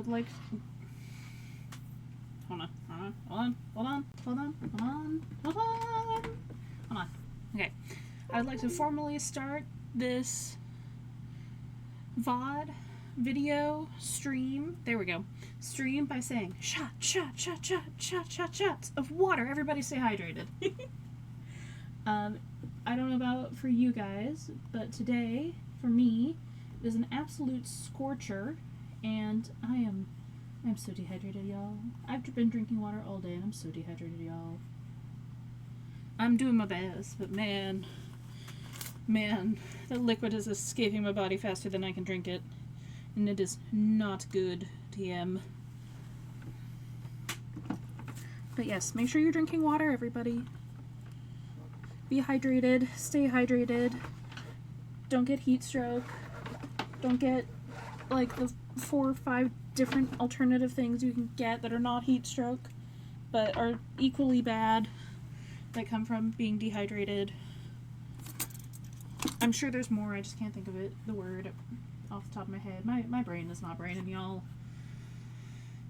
would like... Hold on. Okay. I would like to formally start this VOD video stream. There we go. Stream by saying shots of water. Everybody stay hydrated. I don't know about for you guys, but today, for me, is an absolute scorcher, and I'm so dehydrated, y'all. I've been drinking water all day, and I'm so dehydrated, y'all. I'm doing my best, but man, that liquid is escaping my body faster than I can drink it, and it is not good, TM. But yes, make sure you're drinking water, everybody. Be hydrated, stay hydrated, don't get heat stroke, don't get like the 4 or 5 different alternative things you can get that are not heat stroke but are equally bad that come from being dehydrated. I'm sure there's more, I just can't think of the word off the top of my head. My brain is not braining, y'all.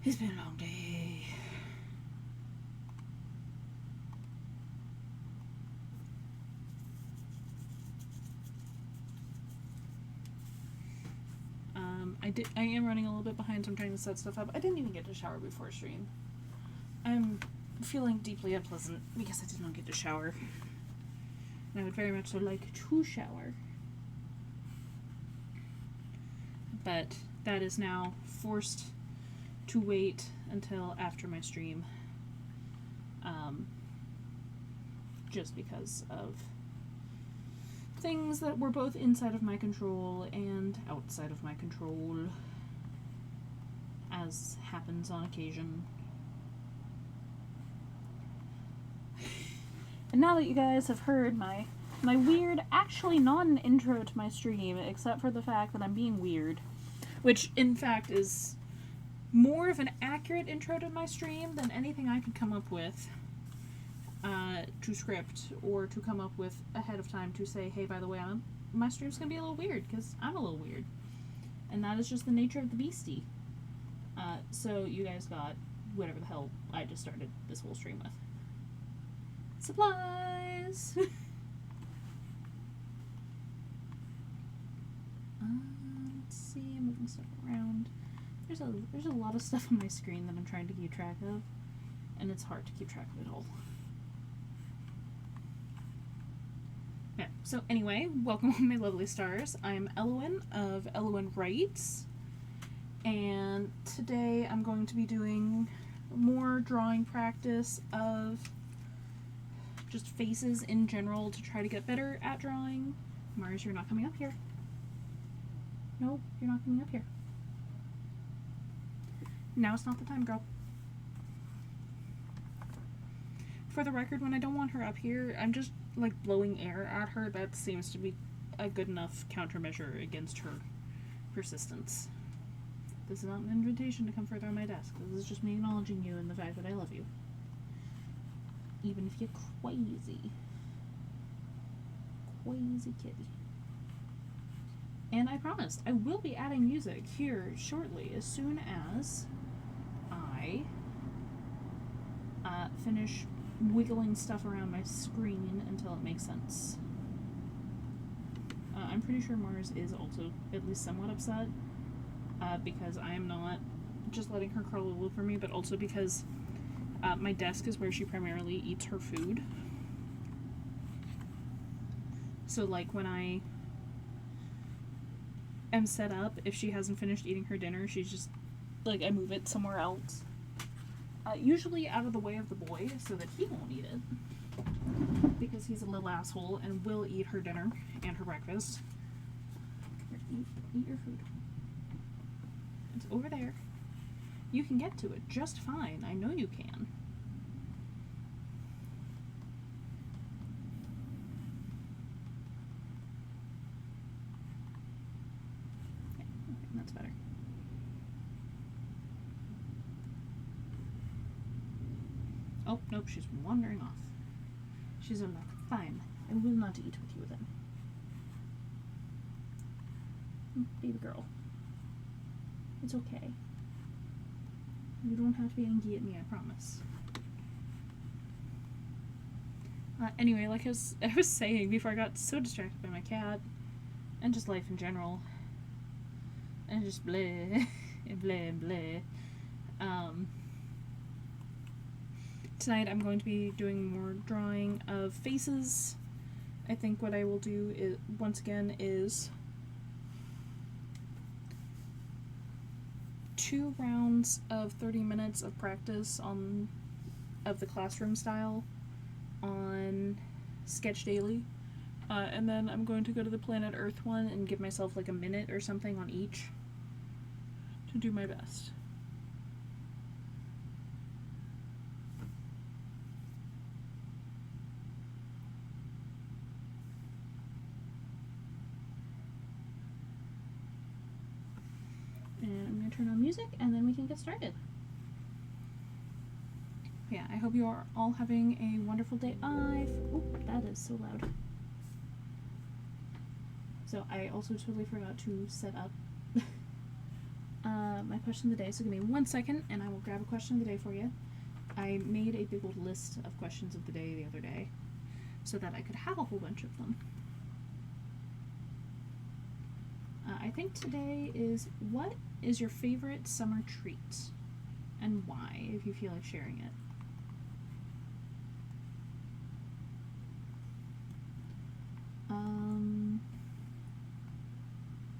It's been a long day. I am running a little bit behind, so I'm trying to set stuff up. I didn't even get to shower before stream. I'm feeling deeply unpleasant because I did not get to shower. And I would very much so like to shower. But that is now forced to wait until after my stream. Just because of things that were both inside of my control and outside of my control, as happens on occasion. And now that you guys have heard my weird, actually not an intro to my stream, except for the fact that I'm being weird, which in fact is more of an accurate intro to my stream than anything I could come up with to script or to come up with ahead of time to say, hey, by the way, my stream's gonna be a little weird because I'm a little weird, and that is just the nature of the beastie. So you guys got whatever the hell I just started this whole stream with. Supplies. Let's see, I'm moving stuff around. There's a lot of stuff on my screen that I'm trying to keep track of, and it's hard to keep track of it all. Yeah, so anyway, welcome all my lovely stars. I'm Elowyn of Elowyn Writes, and today I'm going to be doing more drawing practice of just faces in general to try to get better at drawing. Mars, you're not coming up here. No, you're not coming up here. Now's not the time, girl. For the record, when I don't want her up here, I'm just like blowing air at her. That seems to be a good enough countermeasure against her persistence. This is not an invitation to come further on my desk. This is just me acknowledging you and the fact that I love you. Even if you're crazy. Crazy kitty. And I promised I will be adding music here shortly as soon as I finish wiggling stuff around my screen until it makes sense. I'm pretty sure Mars is also at least somewhat upset because I am not just letting her curl all over me, but also because my desk is where she primarily eats her food. So like when I am set up, if she hasn't finished eating her dinner, she's just like, I move it somewhere else. Usually out of the way of the boy so that he won't eat it, because he's a little asshole and will eat her dinner and her breakfast. Eat your food. It's over there. You can get to it just fine. I know you can. Okay, that's better. Oh, nope, she's wandering off. She's like, fine, I will not eat with you then. Baby girl. It's okay. You don't have to be angry at me, I promise. Anyway, like I was saying before, I got so distracted by my cat and just life in general, and just bleh and bleh and bleh. Tonight I'm going to be doing more drawing of faces. I think what I will do is, once again, is 2 rounds of 30 minutes of practice of the classroom style on Sketch Daily. And then I'm going to go to the Planet Earth one and give myself like a minute or something on each to do my best. And I'm going to turn on music and then we can get started. Yeah, I hope you are all having a wonderful day. Oh, that is so loud. So I also totally forgot to set up my question of the day. So give me 1 second and I will grab a question of the day for you. I made a big old list of questions of the day the other day so that I could have a whole bunch of them. I think today is, what is your favorite summer treat and why, if you feel like sharing it?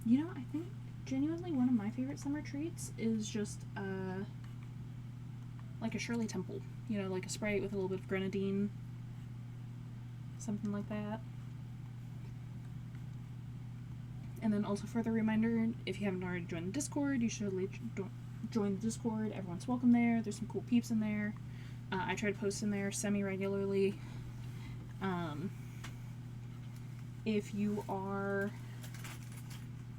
You know, I think genuinely one of my favorite summer treats is just like a Shirley Temple, you know, like a Sprite with a little bit of grenadine, something like that. And then also, further reminder, if you haven't already joined the Discord, you should totally join the Discord. Everyone's welcome there. There's some cool peeps in there. I try to post in there semi-regularly. If you are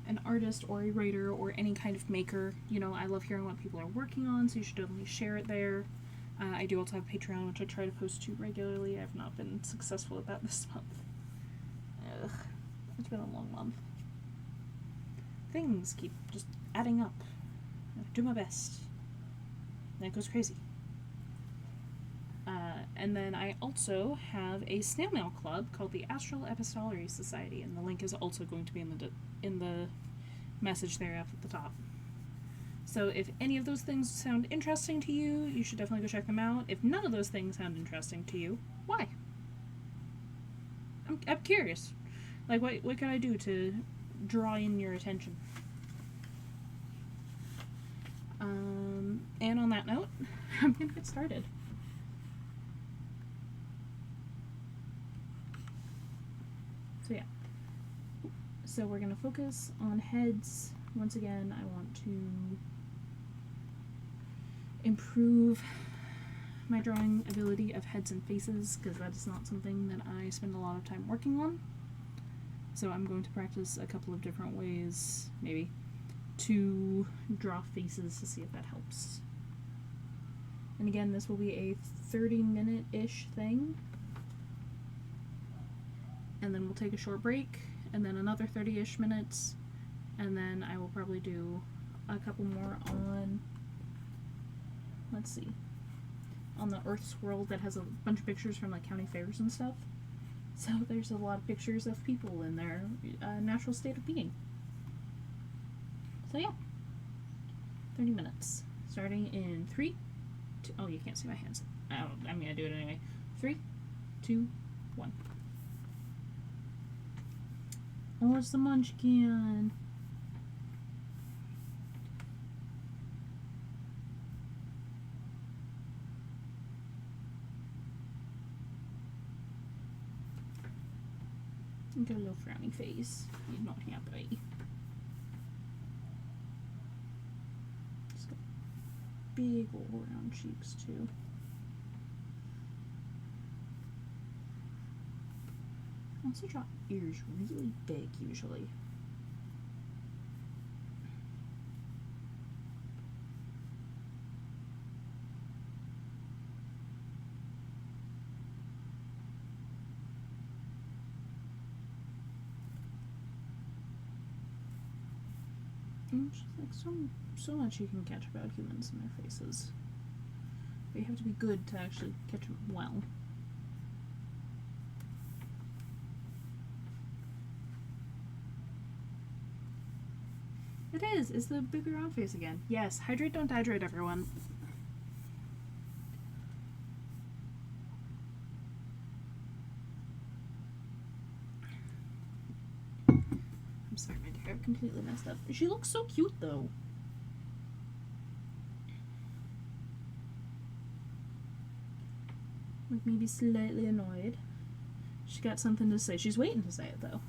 an artist or a writer or any kind of maker, you know, I love hearing what people are working on, so you should definitely share it there. I do also have Patreon, which I try to post to regularly. I've not been successful at that this month. Ugh, it's been a long month. Things keep just adding up. I do my best. Then it goes crazy. And then I also have a snail mail club called the Astral Epistolary Society, and the link is also going to be in the message there up at the top. So if any of those things sound interesting to you, you should definitely go check them out. If none of those things sound interesting to you, why? I'm curious. Like, what can I do to draw in your attention? And on that note, I'm gonna get started. So yeah. So we're gonna focus on heads. Once again, I want to improve my drawing ability of heads and faces, because that is not something that I spend a lot of time working on. So I'm going to practice a couple of different ways, maybe, to draw faces to see if that helps. And again, this will be a 30-minute-ish thing. And then we'll take a short break, and then another 30-ish minutes, and then I will probably do a couple more on, let's see, on the Earth swirl that has a bunch of pictures from like county fairs and stuff. So there's a lot of pictures of people in their natural state of being. So yeah, 30 minutes, starting in 3, 2, oh, you can't see my hands. I'm gonna do it anyway. 3, 2, 1. Oh, it's the munchkin. Got a little frowny face. He's not happy. He's got big old round cheeks too. I also draw ears really big usually. And just like so much you can catch about humans and their faces. But you have to be good to actually catch them well. It is! It's the bigger round face again. Yes, hydrate, don't dehydrate, everyone. I'm sorry, my dear, I've completely messed up. She looks so cute, though. Like, maybe slightly annoyed. She got something to say. She's waiting to say it, though.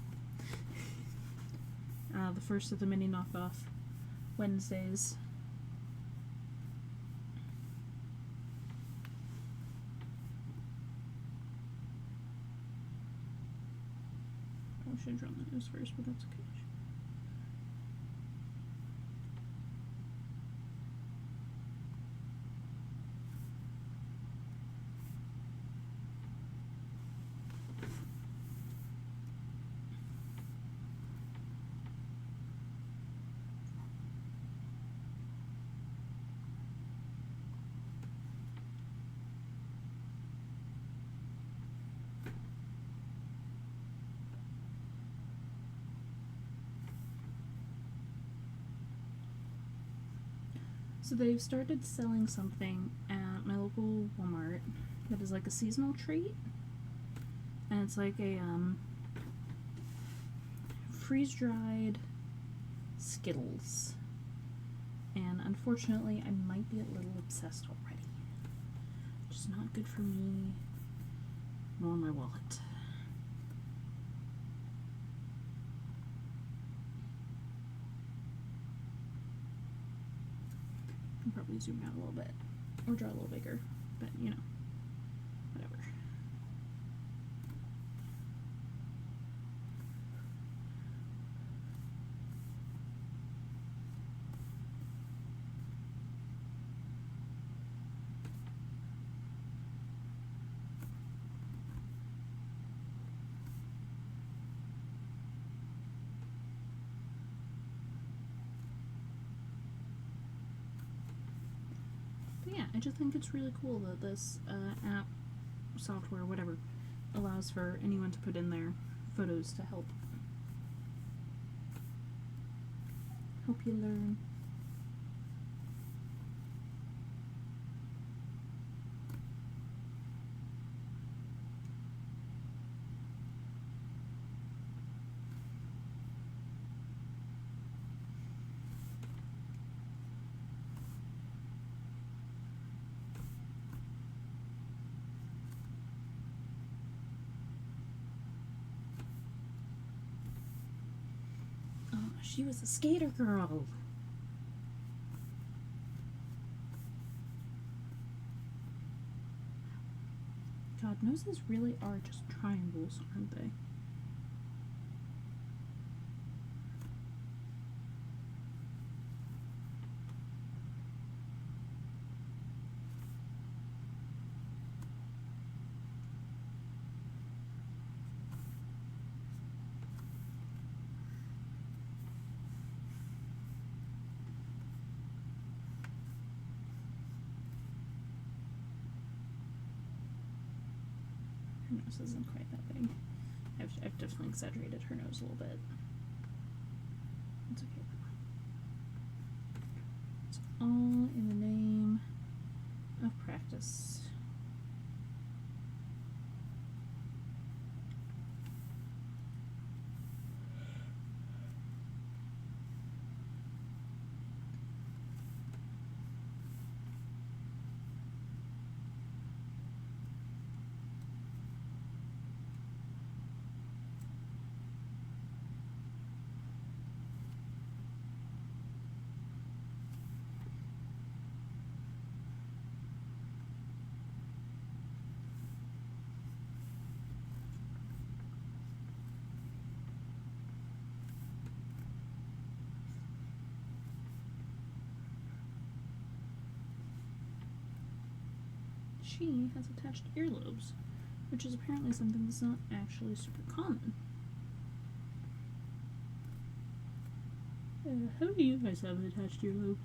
The first of the mini knockoff Wednesdays. Probably should have drawn the nose first, but that's okay. So they've started selling something at my local Walmart that is like a seasonal treat. And it's like a freeze-dried Skittles. And unfortunately, I might be a little obsessed already. Which is not good for me, nor my wallet. Probably zoom out a little bit or draw a little bigger, but you know, whatever. Yeah, I just think it's really cool that this app, software, whatever, allows for anyone to put in their photos to help you learn. She was a skater girl. God, noses really are just triangles, aren't they? Her nose isn't quite that big. I've definitely exaggerated her nose a little bit. It's okay. It's all in the name of practice. She has attached earlobes, which is apparently something that's not actually super common. How do you guys have attached earlobes?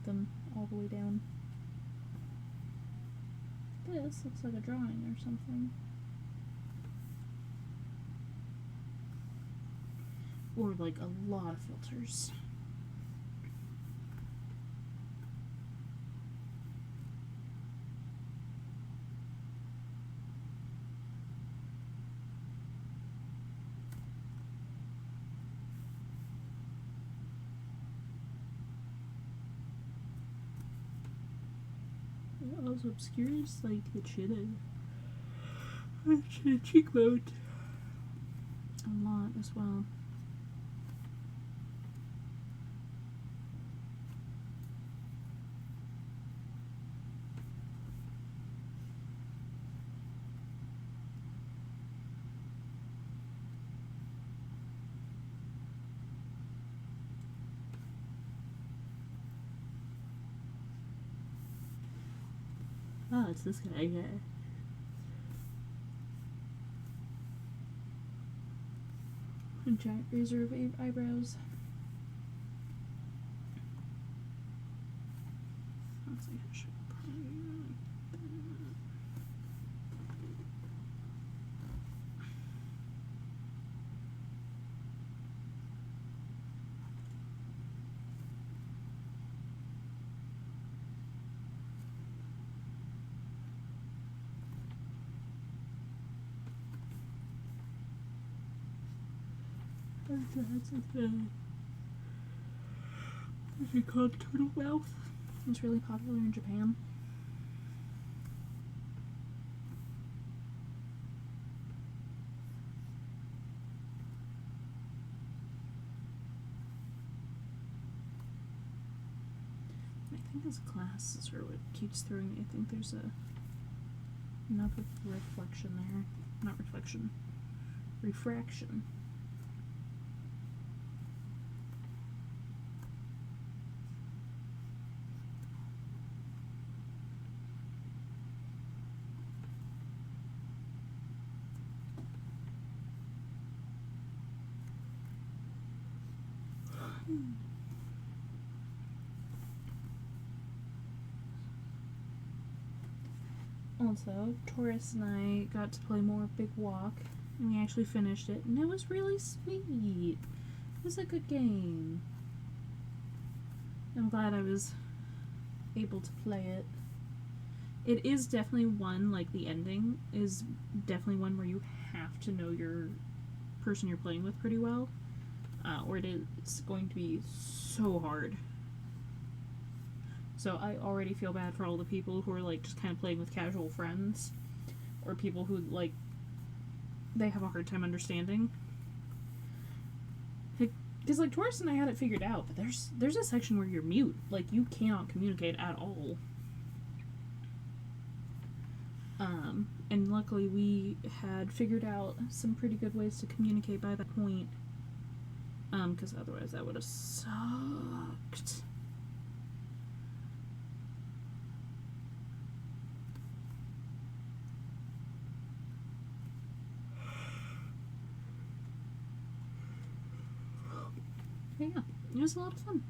them all the way down. This looks like a drawing or something. Or like a lot of filters. It also obscures like the chin and cheekbone a lot as well. Oh, it's this guy, yeah. A giant razor of eyebrows. Let's see, I should probably that's like what's it called? Turtle mouth. It's really popular in Japan. I think his glasses are what keeps throwing me. I think there's another reflection there. Not reflection. Refraction. Also, Taurus and I got to play more Big Walk, and we actually finished it, and it was really sweet. It was a good game. I'm glad I was able to play it. It is definitely one, like the ending is definitely one where you have to know your person you're playing with pretty well, or it is going to be so hard. So I already feel bad for all the people who are like just kind of playing with casual friends, or people who like they have a hard time understanding. Because like Taurus and I had it figured out, but there's a section where you're mute, like you cannot communicate at all. And luckily we had figured out some pretty good ways to communicate by that point. Because otherwise that would have sucked. But yeah, it was a lot of fun.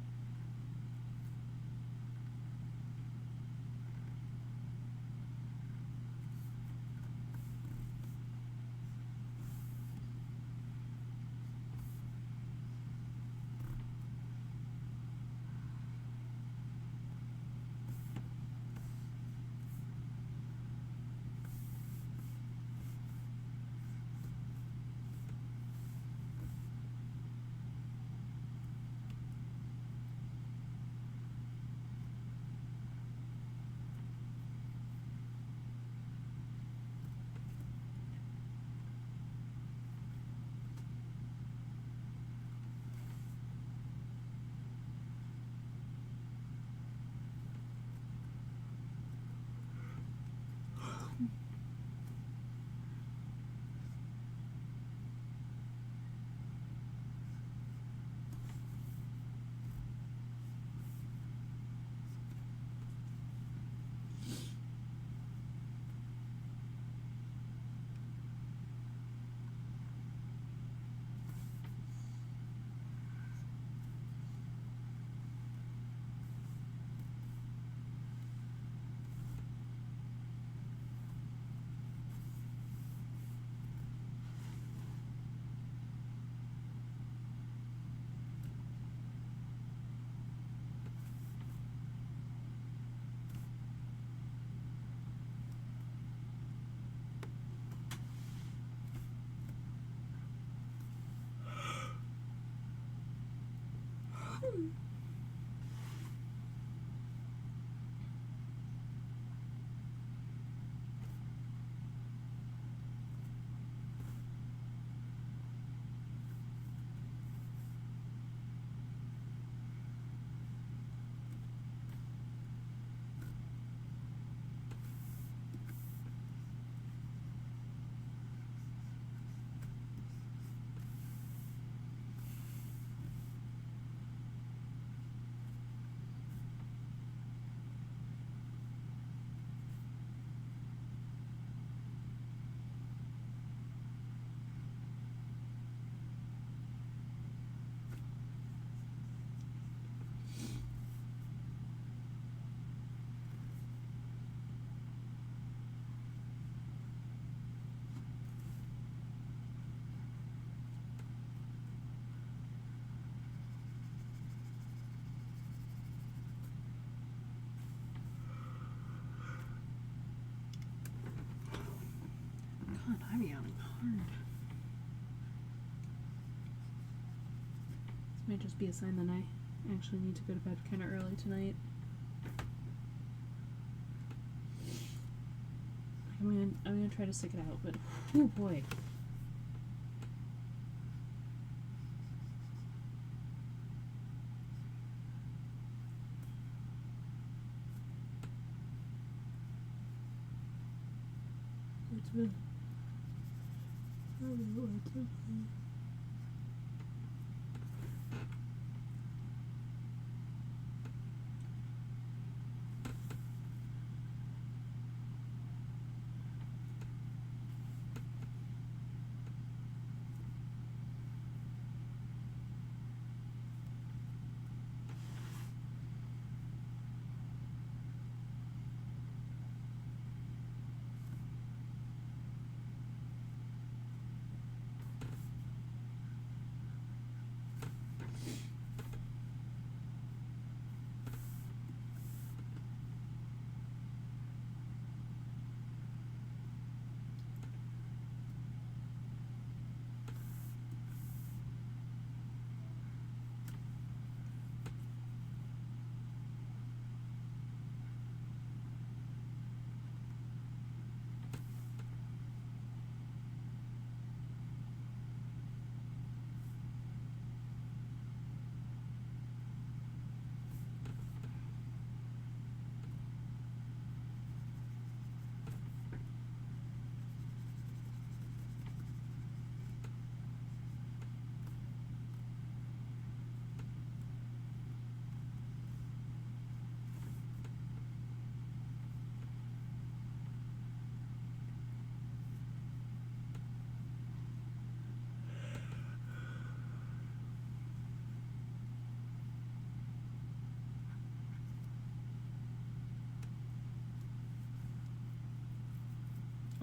God, I'm yawning hard. This might just be a sign that I actually need to go to bed kind of early tonight. I'm gonna try to stick it out, but oh boy. It's been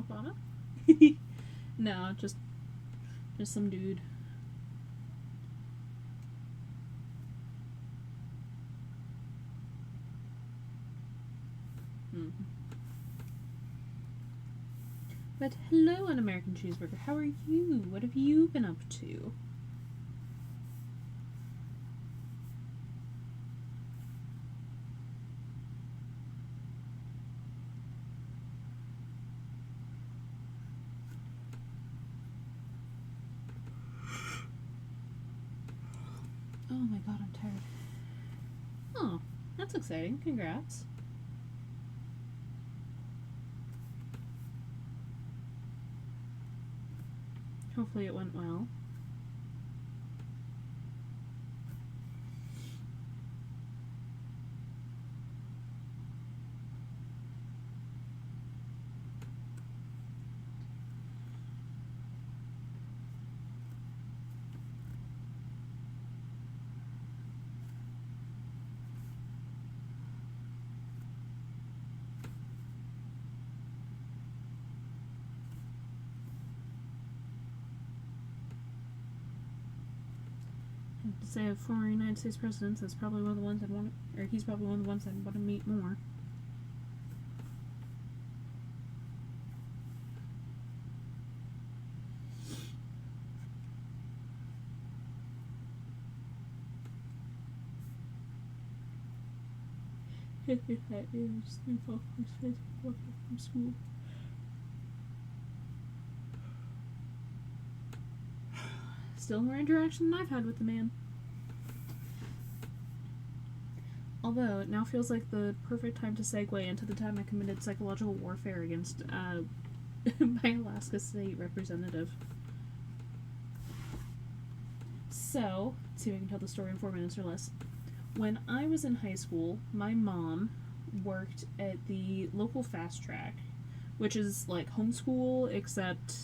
Obama? No, just some dude. But hello, An American Cheeseburger. How are you? What have you been up to? Oh my god, I'm tired. Oh, that's exciting. Congrats. Hopefully it went well. To say of former United States presidents, that's probably one of the ones I'd want to, or he's probably one of the ones I'd want to meet more. from school. Still more interaction than I've had with the man. Although, it now feels like the perfect time to segue into the time I committed psychological warfare against my Alaska State representative. So, let's see if I can tell the story in 4 minutes or less. When I was in high school, my mom worked at the local fast track, which is like homeschool, except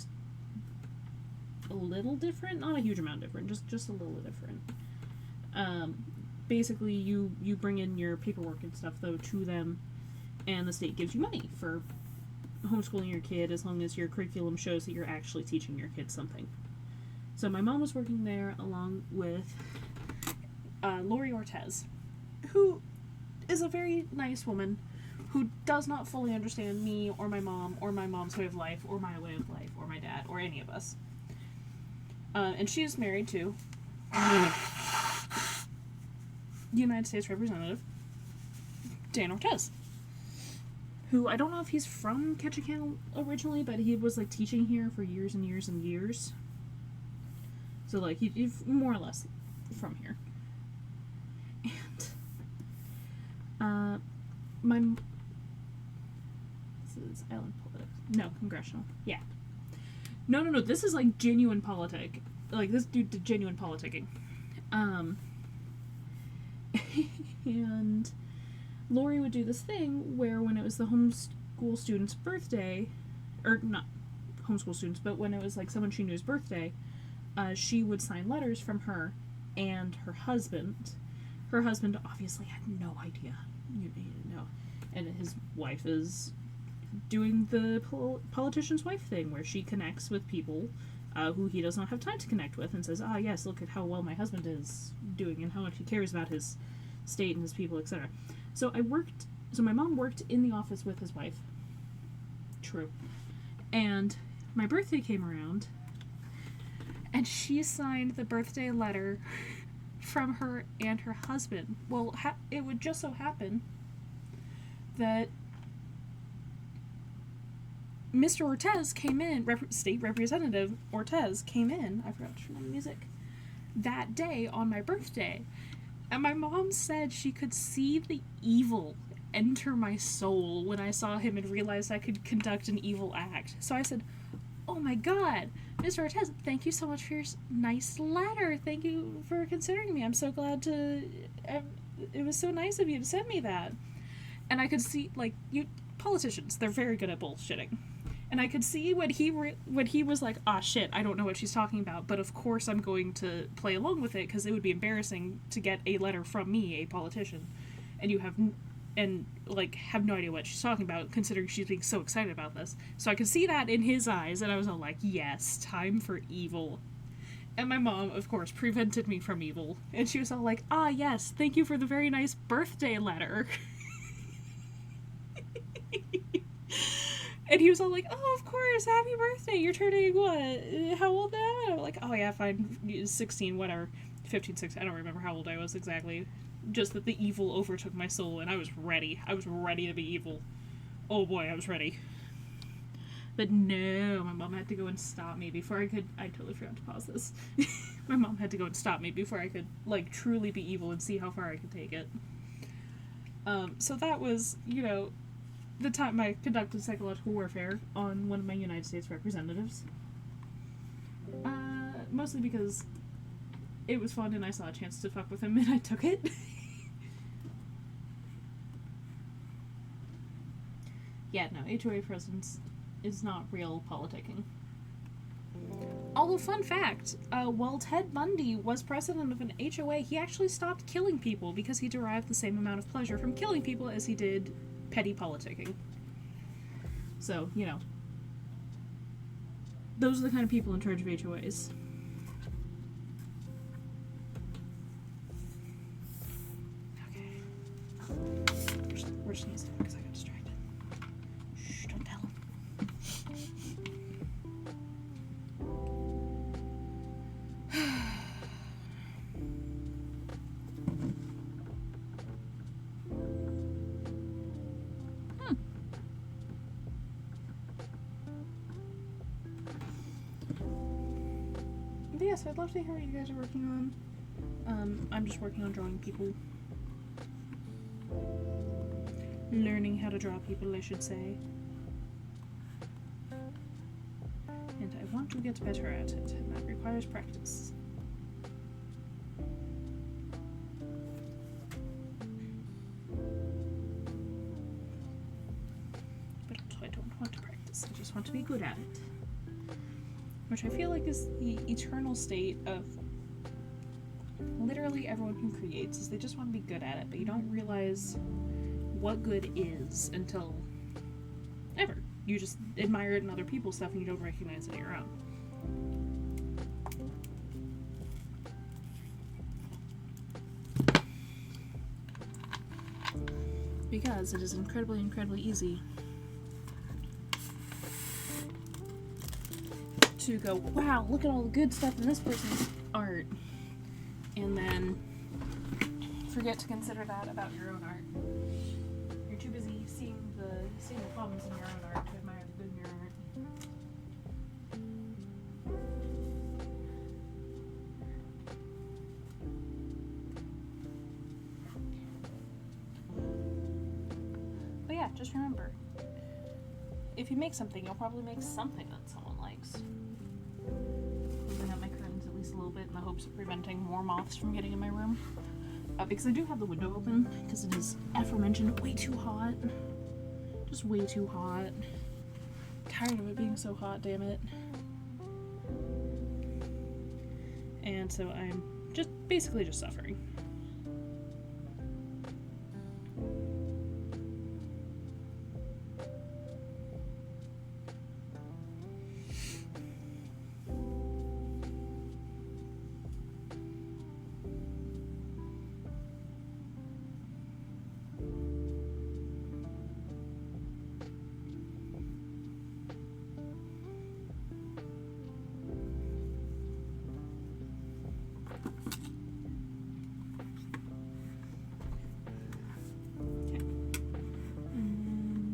a little different, not a huge amount different, just a little different. Basically, you bring in your paperwork and stuff, though, to them, and the state gives you money for homeschooling your kid as long as your curriculum shows that you're actually teaching your kid something. So my mom was working there along with Lori Ortez, who is a very nice woman who does not fully understand me or my mom's way of life, or my way of life, or my dad, or any of us. And she is married to United States Representative Dan Ortez, who I don't know if he's from Ketchikan originally, but he was like teaching here for years and years and years. So like he's more or less from here. And this is island politics. No, congressional. Yeah. No. This is like genuine politic. Like this dude did genuine politicking. And Lori would do this thing where when it was the homeschool student's birthday, or not homeschool students, but when it was like someone she knew's birthday, she would sign letters from her and her husband. Her husband obviously had no idea. You didn't know. And his wife is doing the politician's wife thing, where she connects with people who he does not have time to connect with, and says, yes, look at how well my husband is doing and how much he cares about his state and his people, etc. So my mom worked in the office with his wife. True. And my birthday came around, and she signed the birthday letter from her and her husband. Well, it would just so happen that Mr. Ortez came in, State Representative Ortez came in, I forgot to turn on the music, that day on my birthday. And my mom said she could see the evil enter my soul when I saw him and realized I could conduct an evil act. So I said, oh my god, Mr. Ortez, thank you so much for your nice letter. Thank you for considering me. I'm so glad it was so nice of you to send me that. And I could see, like, politicians, they're very good at bullshitting. And I could see when he was like, shit, I don't know what she's talking about, but of course I'm going to play along with it, because it would be embarrassing to get a letter from me, a politician, and have no idea what she's talking about, considering she's being so excited about this. So I could see that in his eyes, and I was all like, yes, time for evil. And my mom, of course, prevented me from evil. And she was all like, yes, thank you for the very nice birthday letter. And he was all like, of course, happy birthday, you're turning what? How old now? And I'm like, yeah, fine, 16, whatever. 15, 16, I don't remember how old I was exactly. Just that the evil overtook my soul, and I was ready. I was ready to be evil. Oh boy, I was ready. But no, my mom had to go and stop me before I could. I totally forgot to pause this. My mom had to go and stop me before I could, like, truly be evil and see how far I could take it. So that was, the time I conducted psychological warfare on one of my United States representatives. Mostly because it was fun and I saw a chance to fuck with him and I took it. Yeah, no, HOA presence is not real politicking. Although, fun fact, while Ted Bundy was president of an HOA, he actually stopped killing people because he derived the same amount of pleasure from killing people as he did petty politicking. So, those are the kind of people in charge of HOAs. Okay. We're sneezing because I got distracted. Shh, don't tell him. yes, I'd love to hear what you guys are working on. I'm just working on drawing people. Learning how to draw people, I should say. And I want to get better at it, and that requires practice. But I don't want to practice, I just want to be good at it. Which I feel like is the eternal state of literally everyone who creates, is they just want to be good at it, but you don't realize what good is until ever. You just admire it in other people's stuff and you don't recognize it in your own. Because it is incredibly, incredibly easy to go, wow, look at all the good stuff in this person's art, and then forget to consider that about your own art. You're too busy seeing the problems in your own art to admire the good in your art. But yeah, just remember, if you make something, you'll probably make something that someone likes. Closing up my curtains at least a little bit in the hopes of preventing more moths from getting in my room. Because I do have the window open, because it is, aforementioned, way too hot. Just way too hot. Tired of it being so hot, damn it. And so I'm just basically just suffering.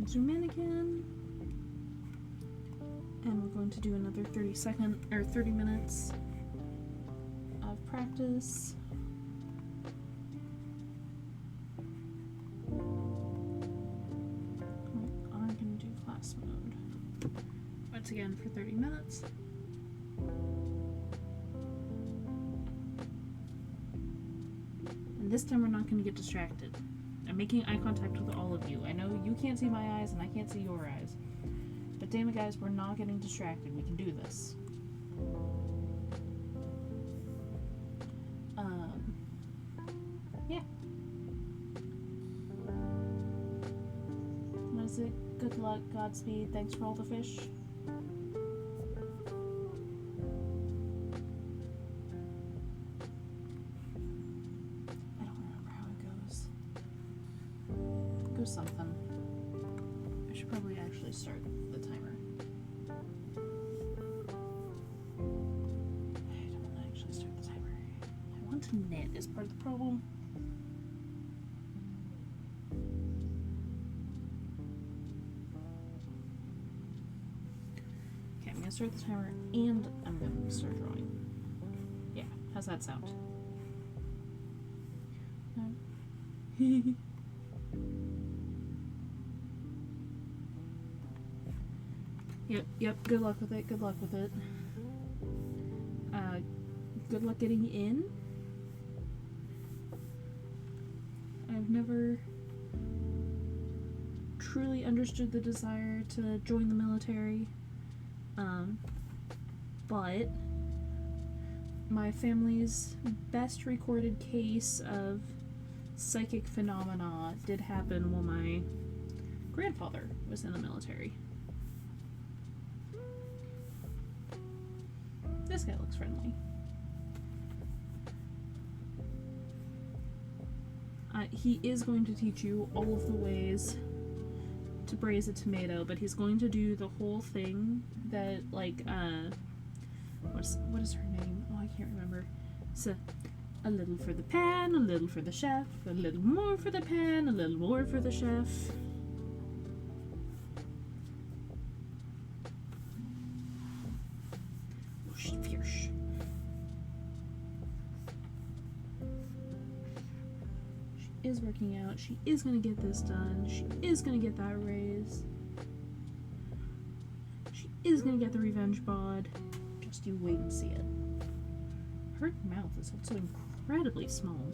Zoom in again, and we're going to do another 30 minutes of practice. We are going to do class mode once again for 30 minutes. And this time we're not going to get distracted. I'm making eye contact with all of you. I know you can't see my eyes and I can't see your eyes. But damn it, guys, we're not getting distracted. We can do this. Yeah. What is it? Good luck, Godspeed, thanks for all the fish. Something. I should probably actually start the timer. I don't want to actually start the timer. I want to knit is part of the problem. Okay, I'm going to start the timer and I'm going to start drawing. Yeah, how's that sound? No. Yep, good luck with it, good luck with it. Good luck getting in. I've never truly understood the desire to join the military, but my family's best recorded case of psychic phenomena did happen while my grandfather was in the military. This guy looks friendly. He is going to teach you all of the ways to braise a tomato, but he's going to do the whole thing that, like, what is her name? Oh, I can't remember. So, a little for the pan, a little for the chef, a little more for the pan, a little more for the chef. Fierce. is working out. She is going to get this done. She is going to get that raise. She is going to get the revenge bod. Just you wait and see it. Her mouth is also incredibly small.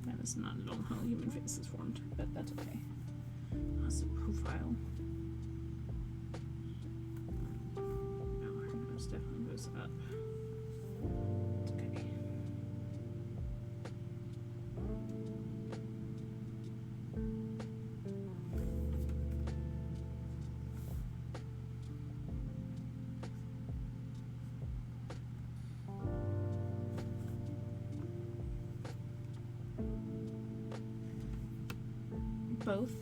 That is not at all how a human face is formed, but that's okay. That's the profile. No, her nose definitely goes up. It's okay. Both.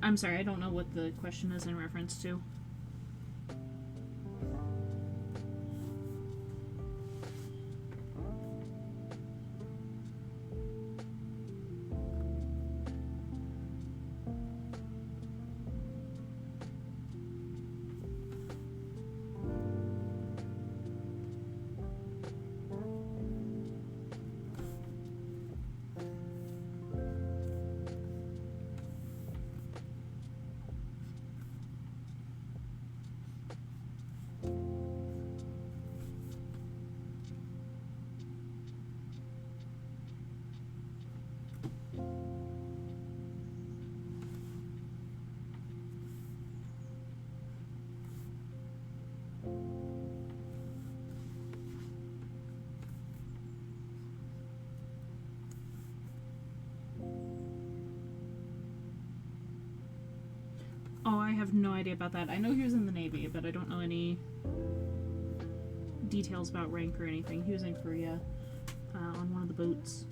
I'm sorry, I don't know what the question is in reference to. Oh, I have no idea about that. I know he was in the Navy, but I don't know any details about rank or anything. He was in Korea on one of the boats.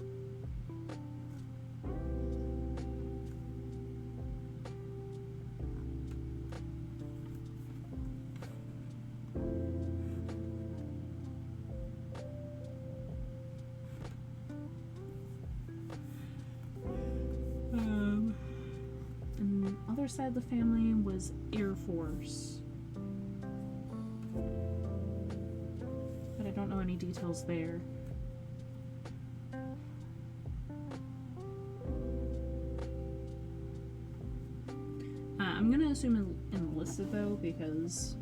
Side of the family was Air Force, but I don't know any details there. I'm gonna assume enlisted though, because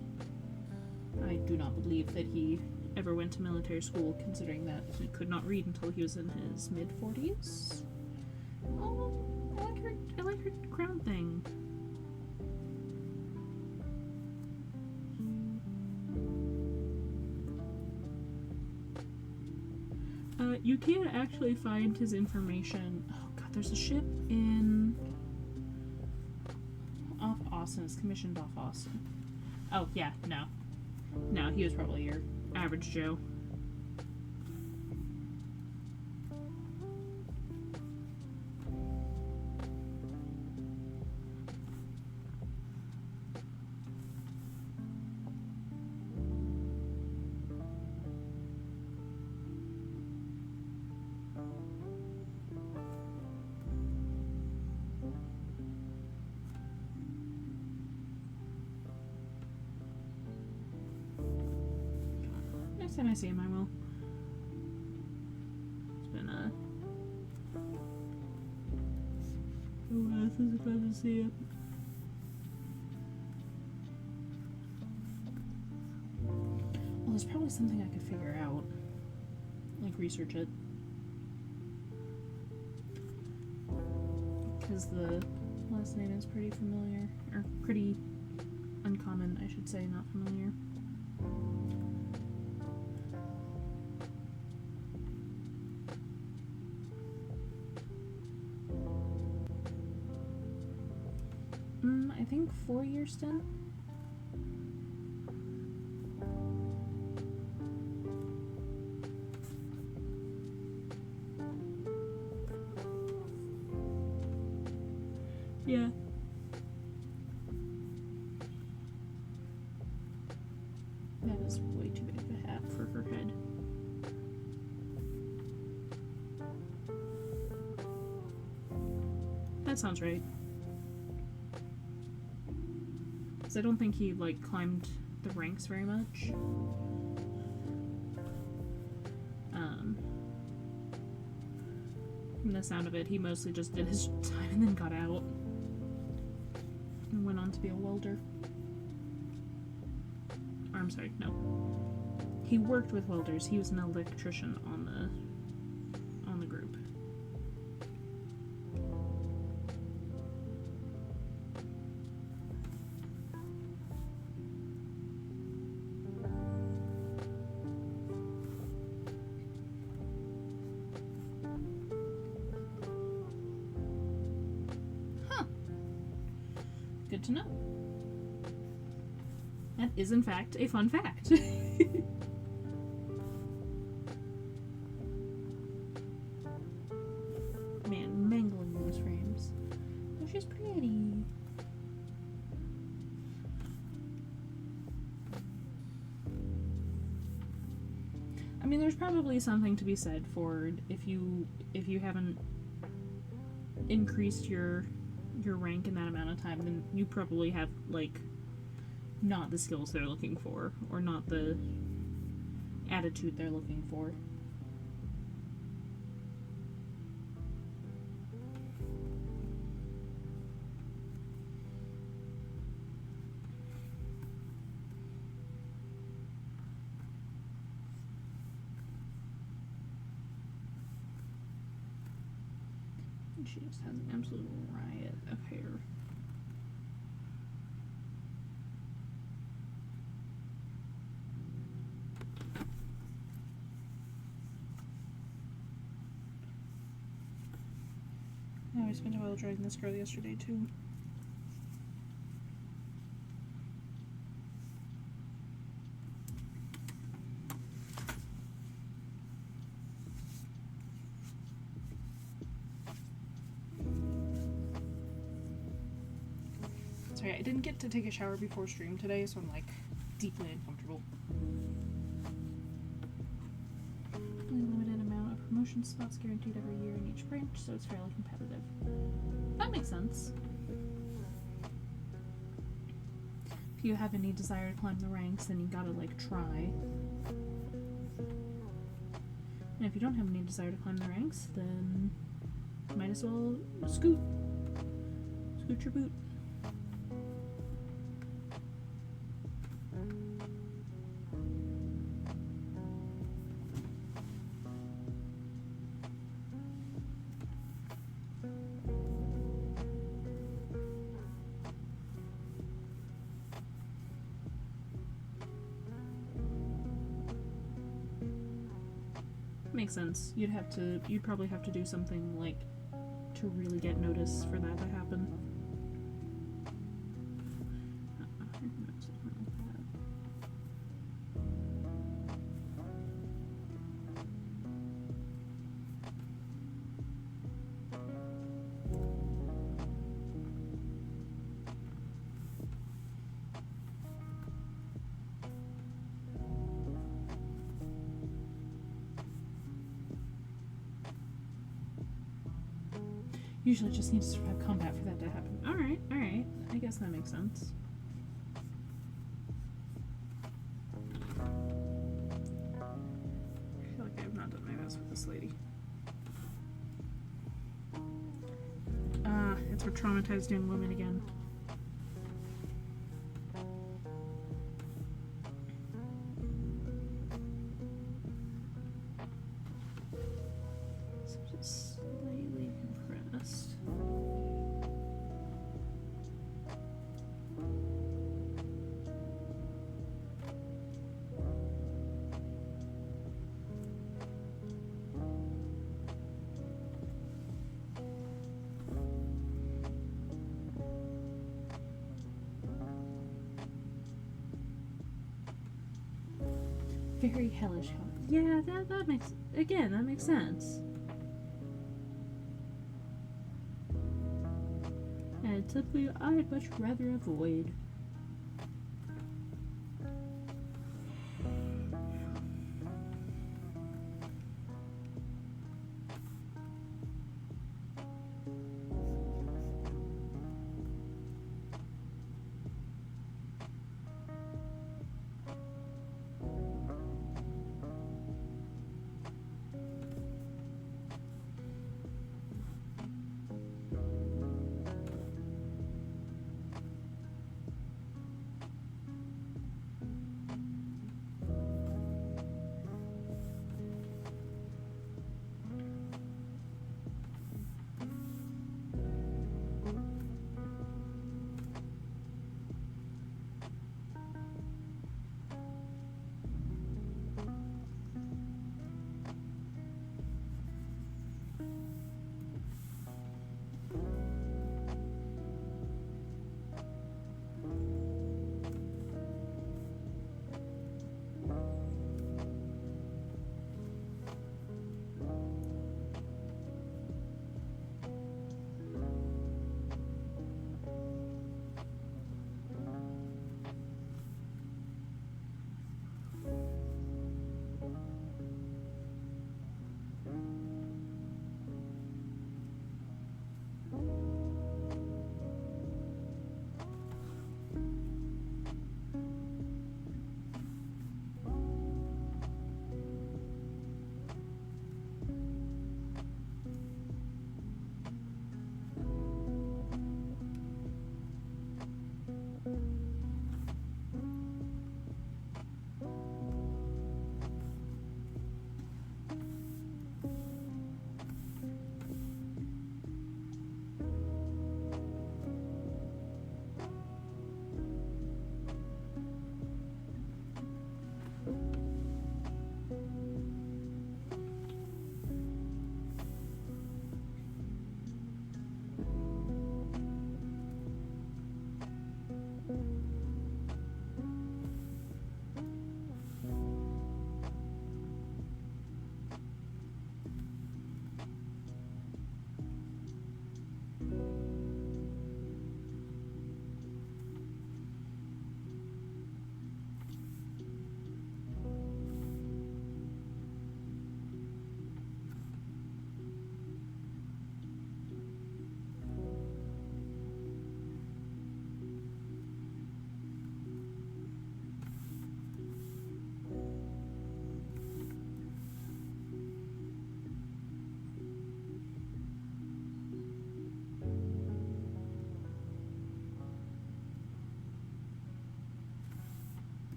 I do not believe that he ever went to military school, considering that he could not read until he was in his mid-40s. Oh, I like her crown thing. You can actually find his information. Oh god, there's a ship off Austin. It's commissioned off Austin. Oh yeah, no. No, he was probably your average Joe. Next time I see him, I will. It's been a since I to see it. Well, there's probably something I could figure out. Like, research it. Because the last name is pretty familiar. Or pretty uncommon, I should say, not familiar. I think 4-year stint. Yeah. That is way too big of a hat for her head. That sounds right. Because I don't think he, like, climbed the ranks very much. From the sound of it, he mostly just did his time and then got out. And went on to be a welder. Or, I'm sorry, no. He worked with welders. He was an electrician on the group. Huh. Good to know. That is, in fact, a fun fact. Man, mangling those frames. They're just pretty. I mean, there's probably something to be said for if you haven't increased your rank in that amount of time, then you probably have, like, not the skills they're looking for, or not the attitude they're looking for. And she just has an absolute riot of hair. I spent a while dragging this girl yesterday too. Sorry, I didn't get to take a shower before stream today, so I'm like deeply uncomfortable. Limited amount of promotion spots guaranteed every year in each branch, so it's fairly competitive. That makes sense. If you have any desire to climb the ranks, then you gotta, like, try. And if you don't have any desire to climb the ranks, then you might as well scoot your boot. Makes sense. You'd probably have to do something, like, to really get notice for that to happen. Usually just needs to survive combat for that to happen. Alright. I guess that makes sense. I feel like I have not done my best with this lady. It's for traumatized young women again. Very hellish color. Yeah, that makes sense. And typically I'd much rather avoid.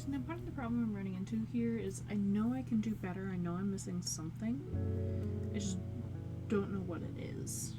See, now part of the problem I'm running into here is I know I can do better. I know I'm missing something. I just don't know what it is.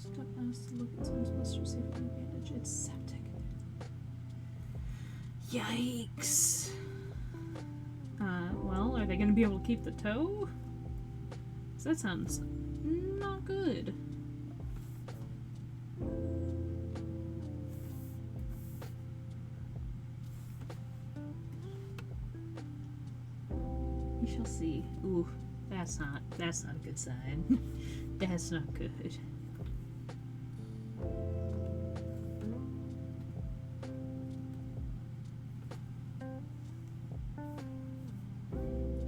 Step asked to look at someone's blister, see if it can bandage. It's septic. Yikes. Well, are they going to be able to keep the toe? 'Cause that sounds not good. We shall see. Ooh, that's not a good sign. That's not good.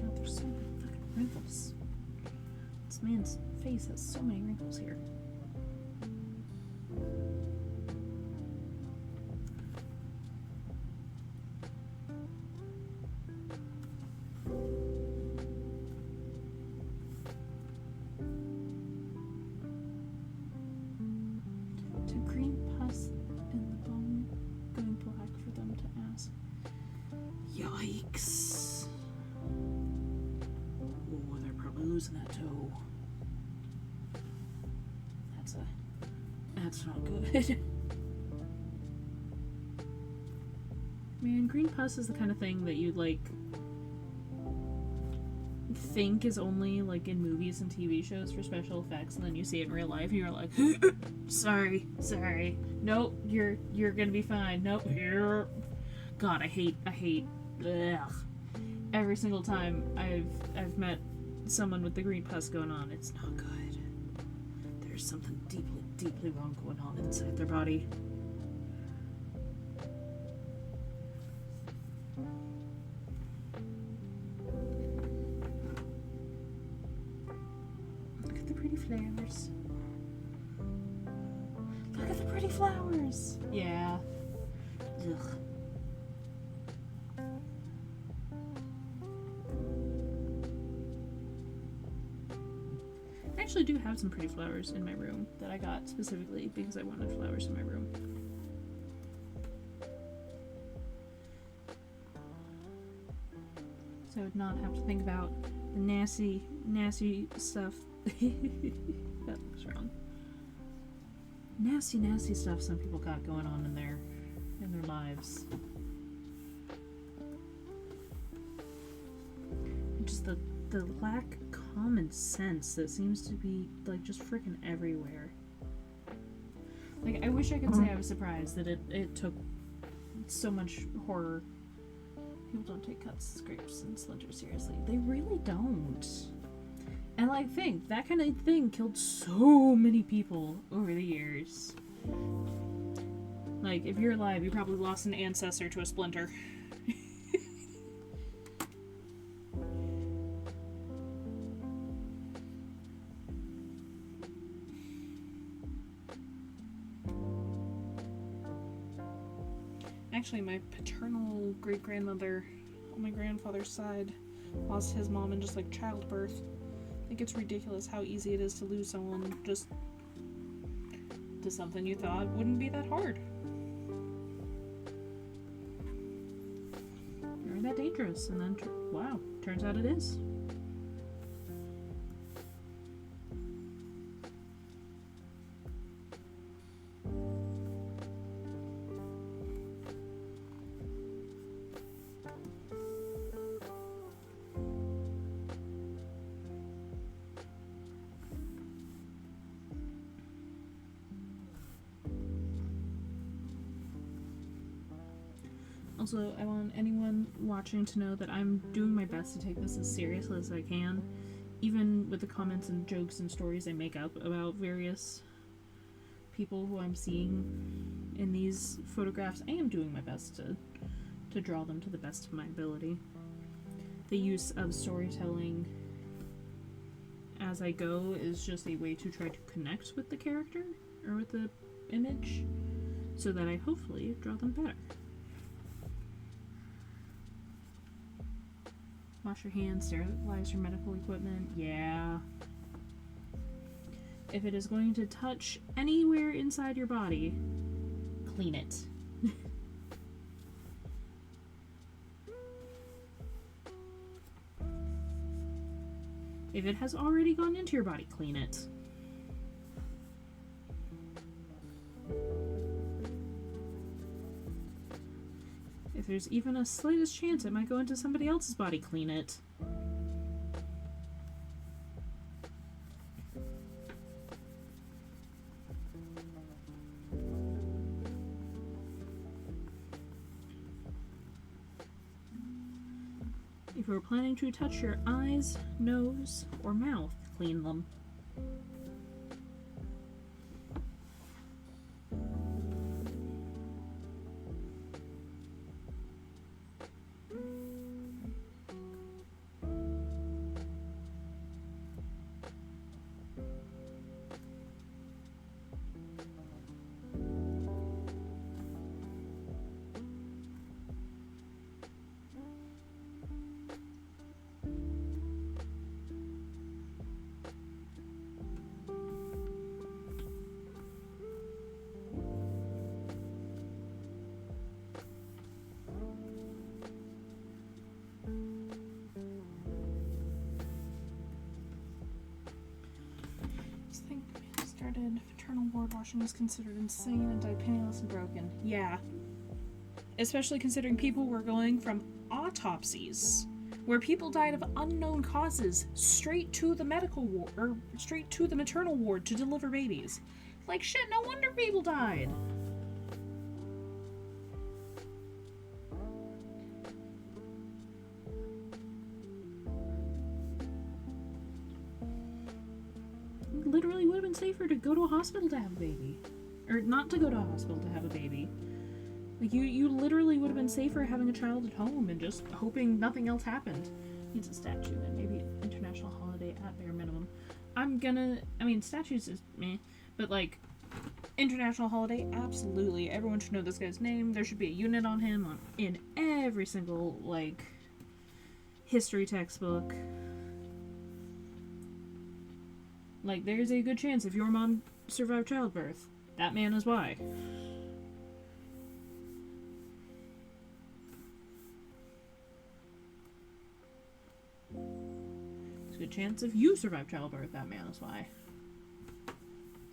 God, there's so many fucking wrinkles. This man's face has so many wrinkles here. To green pus in the bone going black for them to ask. Yikes. Oh, they're probably losing that toe. That's not good. Man, green pus is the kind of thing that you'd like think is only like in movies and TV shows for special effects, and then you see it in real life and you're like, sorry. Nope, you're gonna be fine. Nope, here. God, I hate ugh. Every single time I've met someone with the green pus going on, it's not good. There's something deeply wrong going on inside their body. Look at the pretty flowers. Look at the pretty flowers! Yeah. Ugh. I actually do have some pretty flowers in my room that I got specifically because I wanted flowers in my room. So I would not have to think about the nasty stuff. That looks wrong. Nasty stuff some people got going on in their lives. And just the lack of common sense that seems to be like just freaking everywhere. Like, I wish I could say I was surprised that it took so much horror. People don't take cuts, scrapes, and splinters seriously. They really don't. And like, think that kind of thing killed so many people over the years. Like, if you're alive, you probably lost an ancestor to a splinter. Actually, my paternal great-grandmother on my grandfather's side lost his mom in just like childbirth. I think it's ridiculous how easy it is to lose someone just to something you thought wouldn't be that hard. Or that dangerous, and then wow, turns out it is. Also, I want anyone watching to know that I'm doing my best to take this as seriously as I can, even with the comments and jokes and stories I make up about various people who I'm seeing in these photographs. I am doing my best to draw them to the best of my ability. The use of storytelling as I go is just a way to try to connect with the character or with the image so that I hopefully draw them better. Wash your hands, sterilize your medical equipment. Yeah. If it is going to touch anywhere inside your body, clean it. If it has already gone into your body, clean it. If there's even a slightest chance it might go into somebody else's body, clean it. If you're planning to touch your eyes, nose, or mouth, clean them. Maternal ward washing is considered insane and died penniless and broken. Yeah. Especially considering people were going from autopsies, where people died of unknown causes, straight to the medical ward, or straight to the maternal ward to deliver babies. Like, shit, no wonder people died. Literally would have been safer to go to a hospital to have a baby. Or not to go to a hospital to have a baby. Like, you literally would have been safer having a child at home and just hoping nothing else happened. Needs a statue and maybe an international holiday at bare minimum. Statues is meh, but like, international holiday, absolutely. Everyone should know this guy's name. There should be a unit on him in every single, like, history textbook. Like, there's a good chance if your mom survived childbirth, that man is why. There's a good chance if you survived childbirth, that man is why.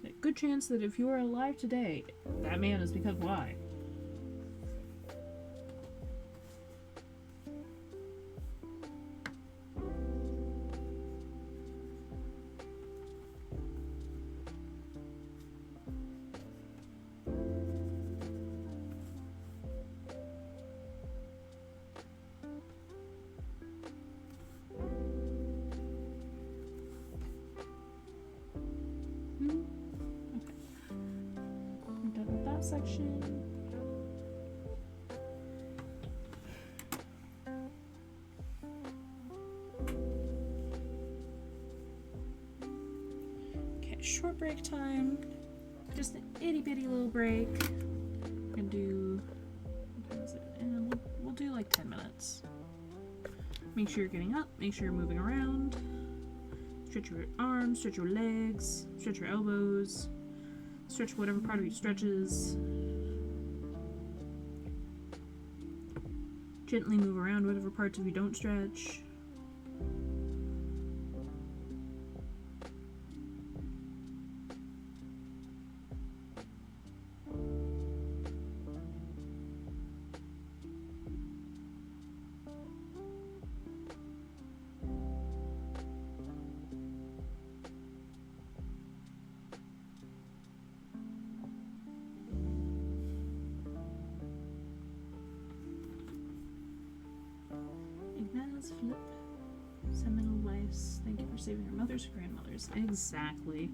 There's a good chance that if you are alive today, that man is because why. Section. Okay, short break time. Just an itty bitty little break. We're gonna do, what time is it? And we'll do like 10 minutes. Make sure you're getting up, make sure you're moving around. Stretch your arms, stretch your legs, stretch your elbows. Stretch whatever part of you stretches. Gently move around whatever parts of you don't stretch. Flip. Seminal wives. Thank you for saving our mothers and grandmothers. Exactly.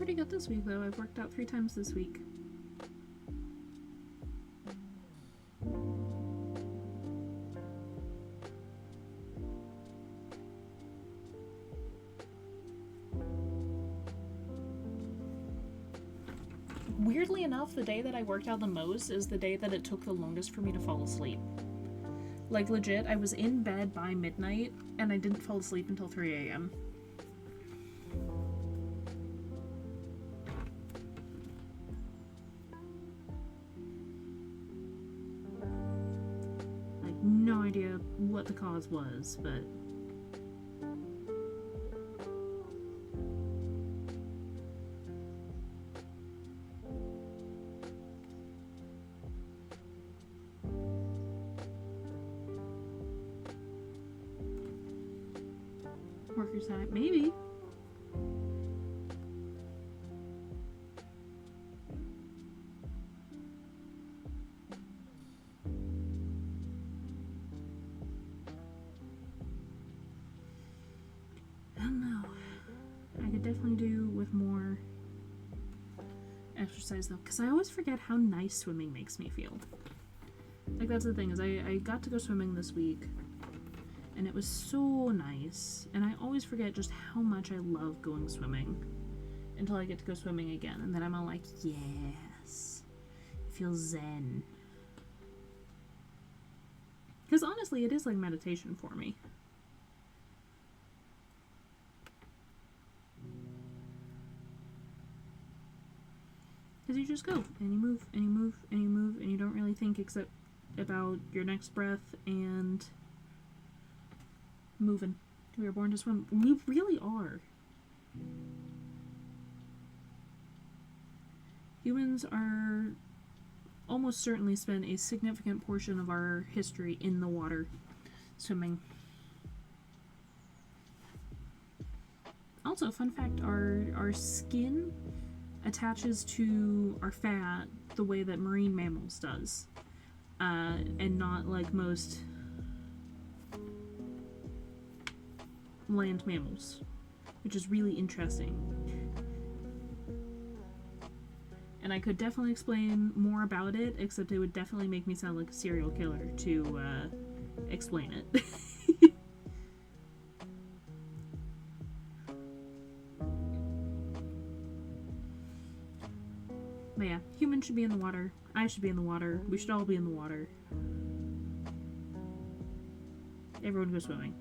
pretty good this week, though. I've worked out 3 times this week. Weirdly enough, the day that I worked out the most is the day that it took the longest for me to fall asleep. Like, legit, I was in bed by midnight, and I didn't fall asleep until 3 a.m. Like, no idea what the cause was, but... Workers' time, maybe. I don't know. I could definitely do with more exercise though, because I always forget how nice swimming makes me feel. Like, that's the thing, is I got to go swimming this week. And it was so nice. And I always forget just how much I love going swimming until I get to go swimming again. And then I'm all like, yes. I feel zen. Because honestly, it is like meditation for me. Because you just go, and you move, and you move, and you move, and you don't really think except about your next breath and... moving. We were born to swim. We really are. Humans are almost certainly spend a significant portion of our history in the water, swimming. Also, fun fact, our skin attaches to our fat the way that marine mammals does. And not like most land mammals, which is really interesting. And I could definitely explain more about it, except it would definitely make me sound like a serial killer to explain it. But yeah, humans should be in the water. I should be in the water. We should all be in the water. Everyone go swimming.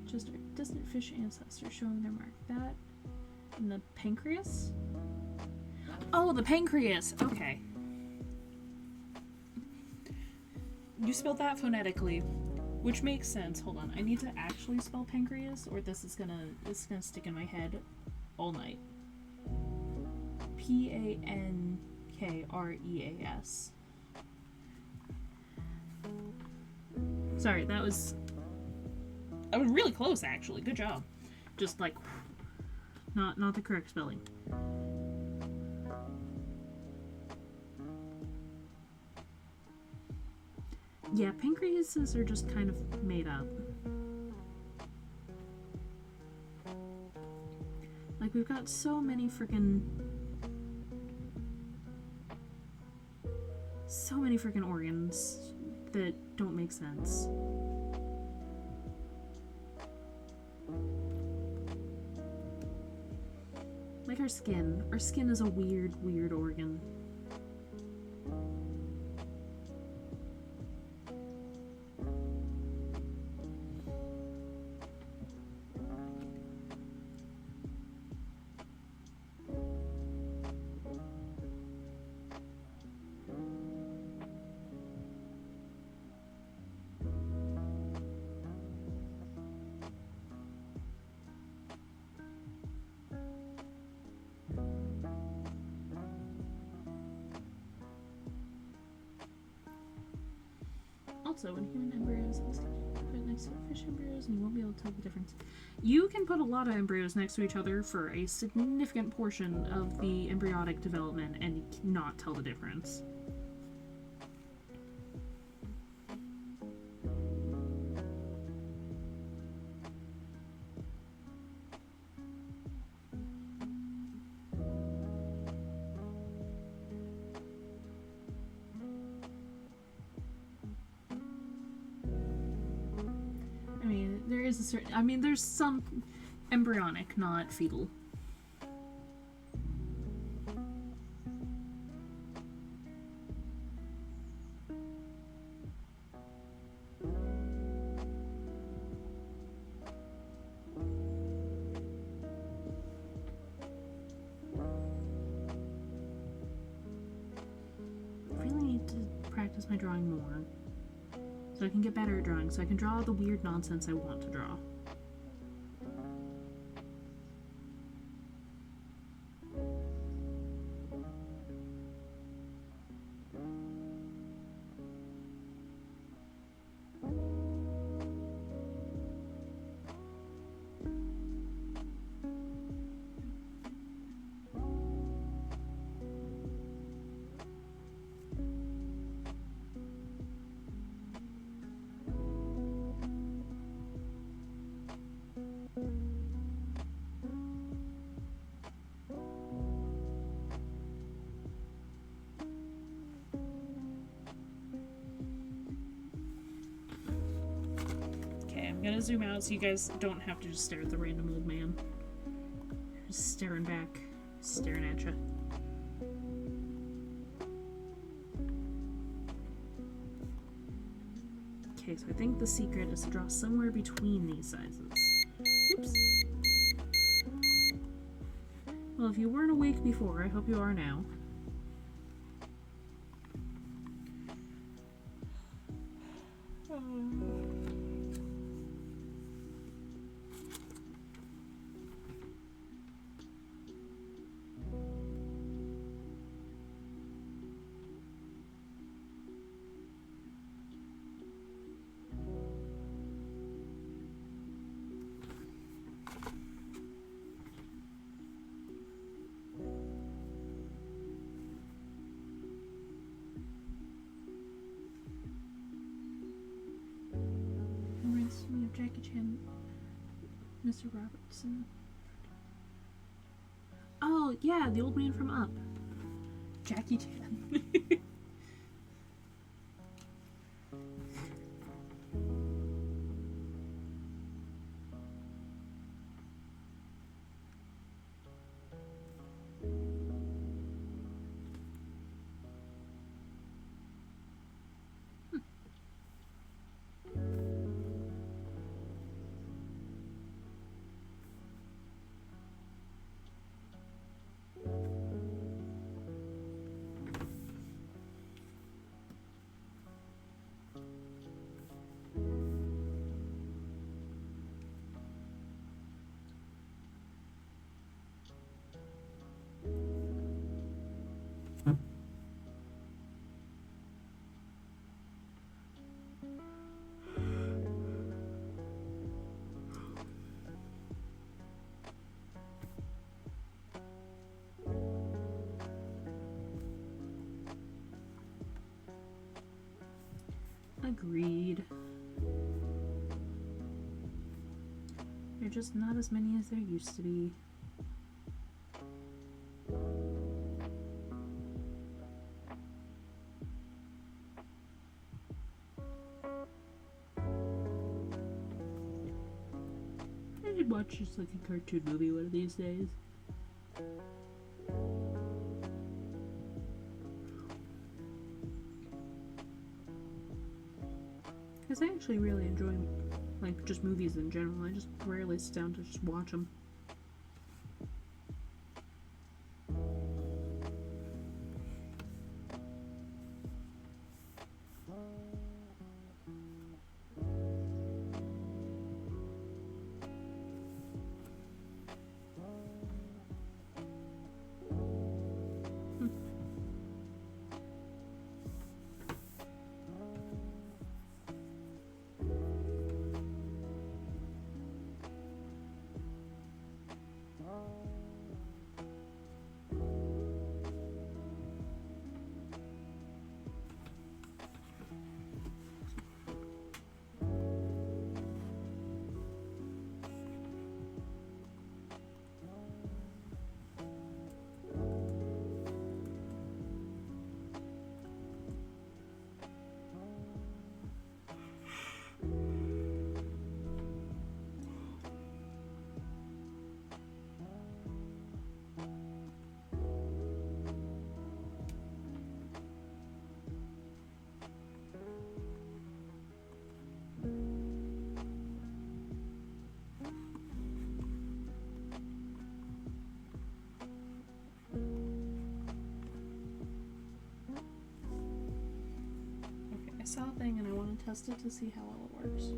Just our distant fish ancestors showing their mark. That and the pancreas? Oh, the pancreas! Okay. You spelled that phonetically, which makes sense. Hold on, I need to actually spell pancreas, or this is gonna stick in my head all night. Pankreas. Sorry, that was really close, actually. Good job. Just like not the correct spelling. Yeah, pancreases are just kind of made up. Like, we've got so many freaking organs that don't make sense. Like our skin. Our skin is a weird organ. Also, when human embryos fish embryos and you won't be able to tell the difference. You can put a lot of embryos next to each other for a significant portion of the embryonic development and not tell the difference. There's some embryonic, not fetal. I really need to practice my drawing more, so I can get better at drawing, so I can draw the weird nonsense I want to draw. I'm gonna zoom out so you guys don't have to just stare at the random old man. Just staring back, staring at you. Okay, so I think the secret is to draw somewhere between these sizes. Oops. Well, if you weren't awake before, I hope you are now. Jackie Chan, Mr. Robertson. Oh, yeah, the old man from Up. Jackie Chan. Agreed. There are just not as many as there used to be. I should watch just like a cartoon movie one of these days. Because I actually really enjoy, like, just movies in general. I just rarely sit down to just watch them. saw a thing and I want to test it to see how well it works.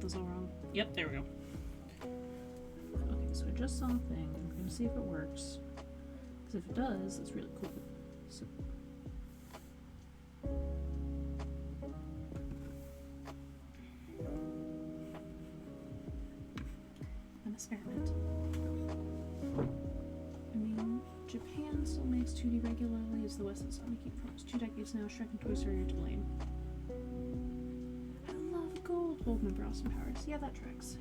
This all wrong. Yep, there we go. Okay, so I just saw a thing. I'm gonna see if it works. Because if it does, it's really cool. So an experiment. I mean, Japan still makes 2D regularly. It's the West that's not making it for almost 2 decades now. Shrek and Toy Story are to blame. Goldman Austin Powers. Yeah, that tracks.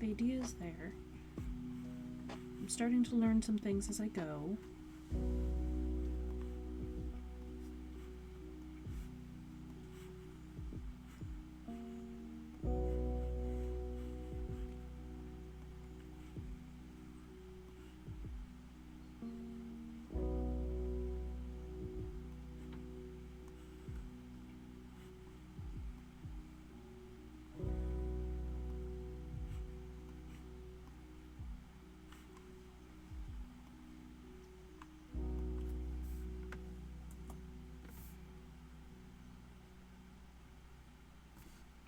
The idea is there. I'm starting to learn some things as I go.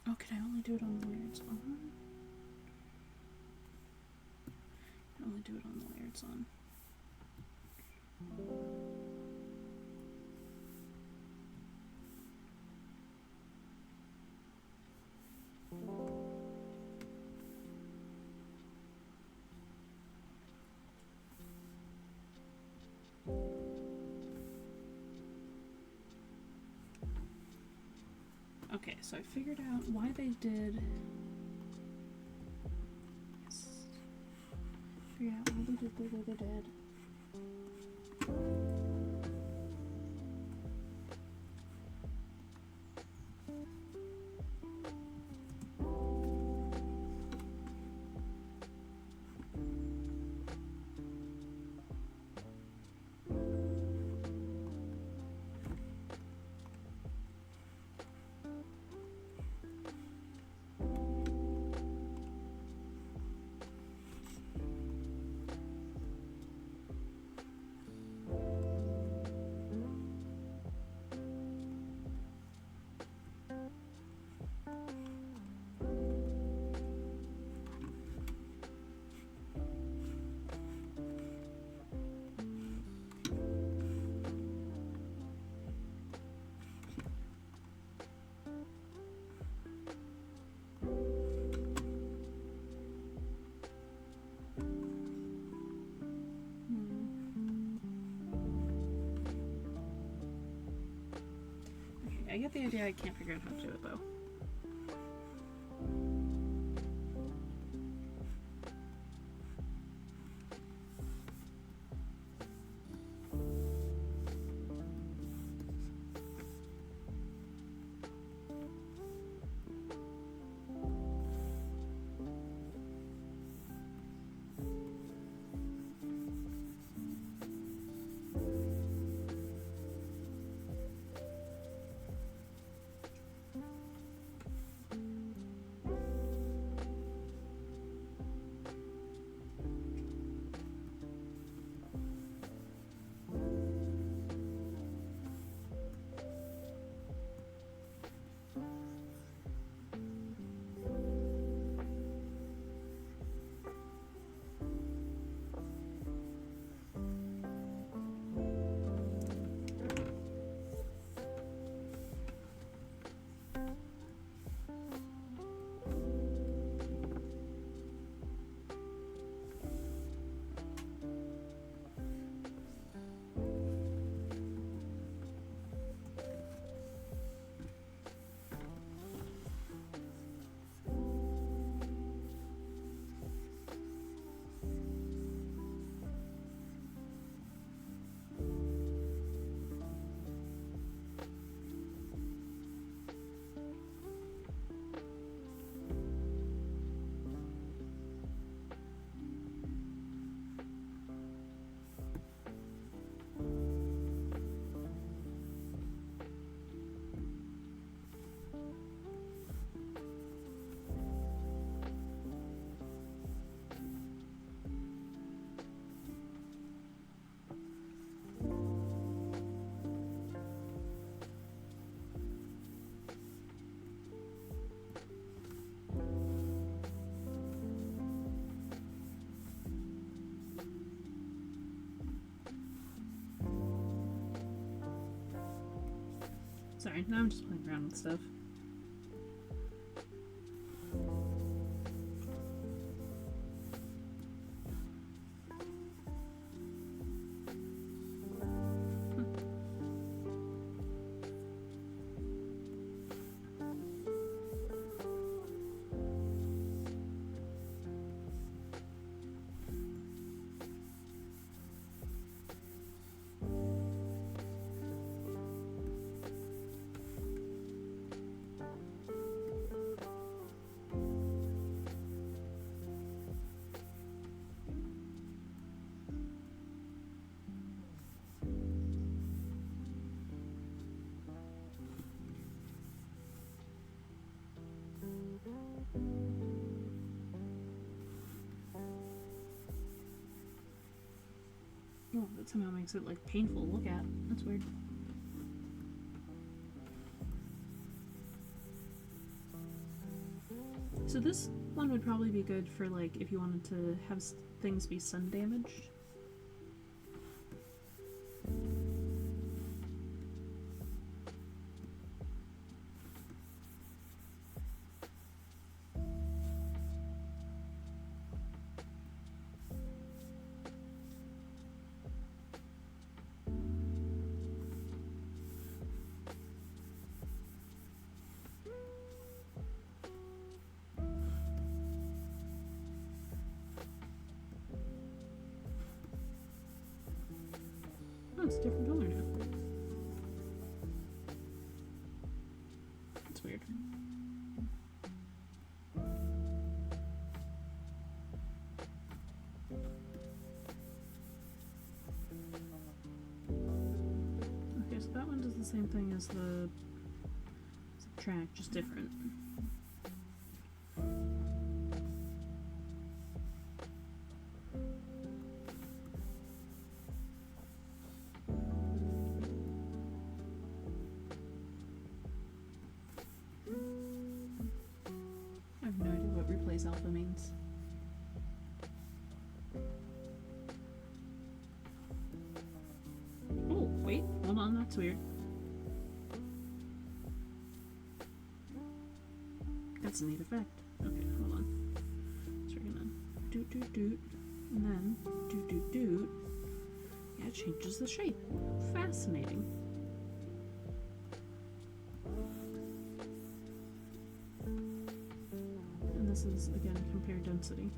Oh, can I only do it on the layer it's on? I can only do it on the layer it's on. Okay, so I figured out why they did. Yes. figure out why they did. I get the idea. I can't figure out how to do it though. Sorry, now I'm just playing around with stuff. Oh, that somehow makes it like painful to look at. That's weird. So this one would probably be good for like if you wanted to have things be sun damaged. different color now. That's weird. Okay, so that one does the same thing as the subtract, just different. I have no idea what replace alpha means. Oh, wait, hold on, that's weird. That's a neat effect. Okay, hold on. So we're gonna doot doot doot, and then doot doot doot. Yeah, it changes the shape. Fascinating. And this is, again, compare density.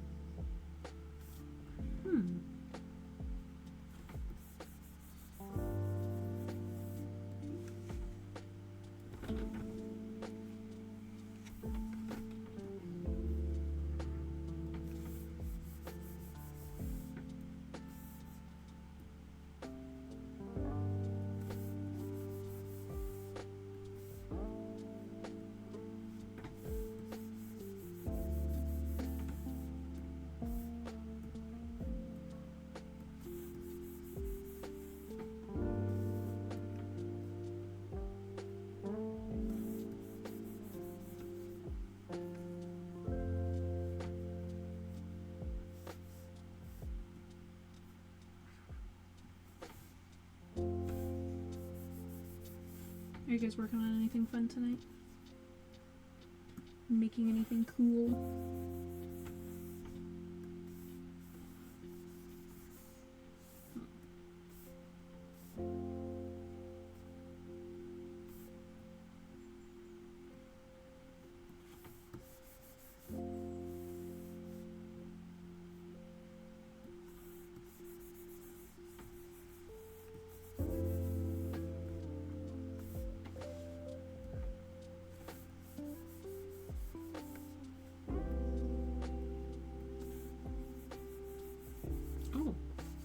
Are you guys working on anything fun tonight? Making anything cool?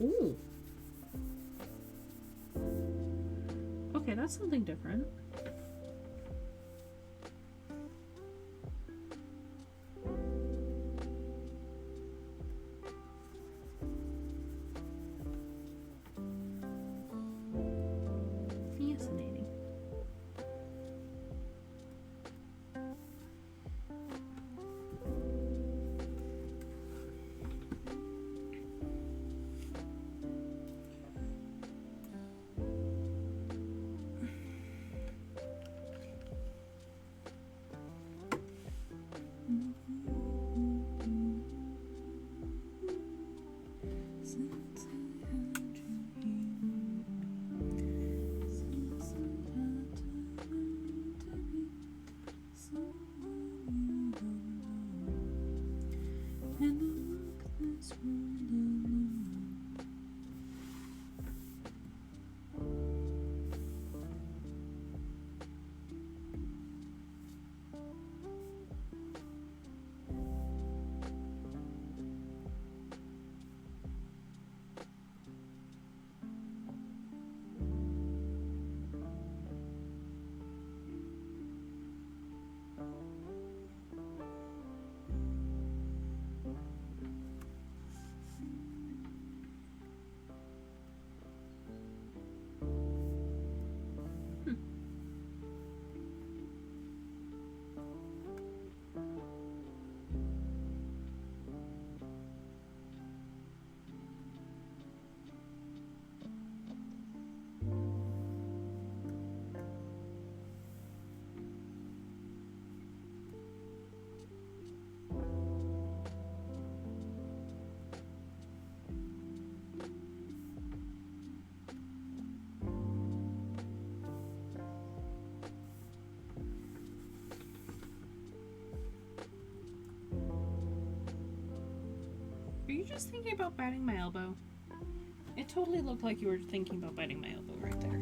Ooh. Okay, that's something different. Fascinating. Are you just thinking about batting my elbow? It totally looked like you were thinking about biting my elbow right there.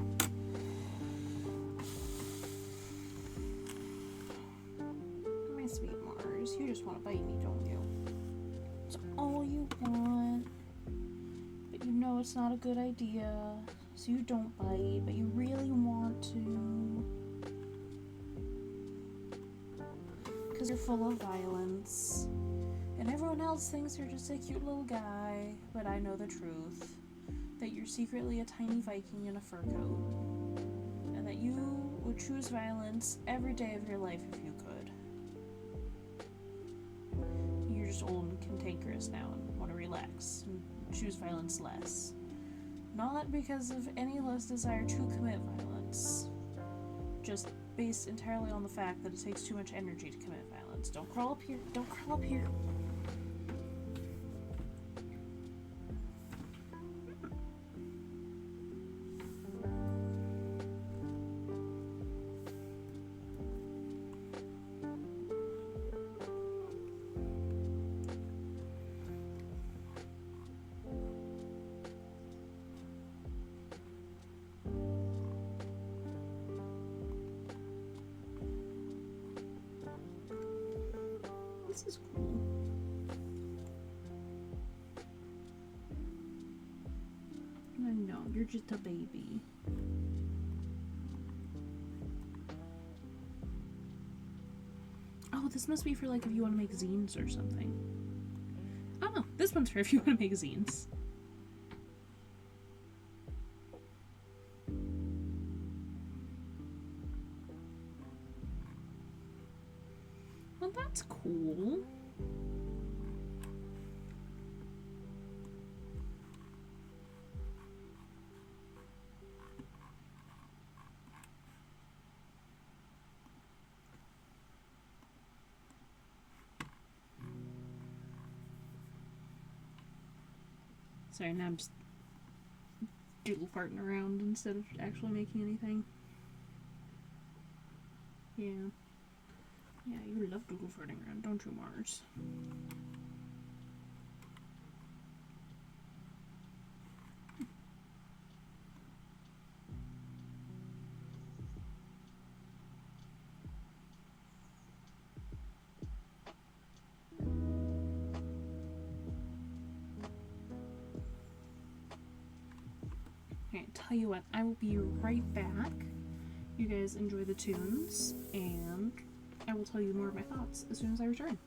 My sweet Mars, you just want to bite me, don't you? It's all you want. But you know it's not a good idea, so you don't bite, but you really want to. Because you're full of violence. And everyone else thinks you're just a cute little guy, but I know the truth. That you're secretly a tiny Viking in a fur coat. And that you would choose violence every day of your life if you could. You're just old and cantankerous now and want to relax and choose violence less. Not because of any less desire to commit violence. Just based entirely on the fact that it takes too much energy to commit violence. Don't crawl up here. Don't crawl up here. This is cool. I know, you're just a baby. Oh, this must be for like if you want to make zines or something. Oh no, this one's for if you want to make zines. Well, that's cool. Sorry, now I'm just doodle farting around instead of actually making anything. Yeah. Yeah, you love doodle farting around, don't you, Mars? Okay, tell you what, I will be right back. You guys enjoy the tunes, and I will tell you more of my thoughts as soon as I return.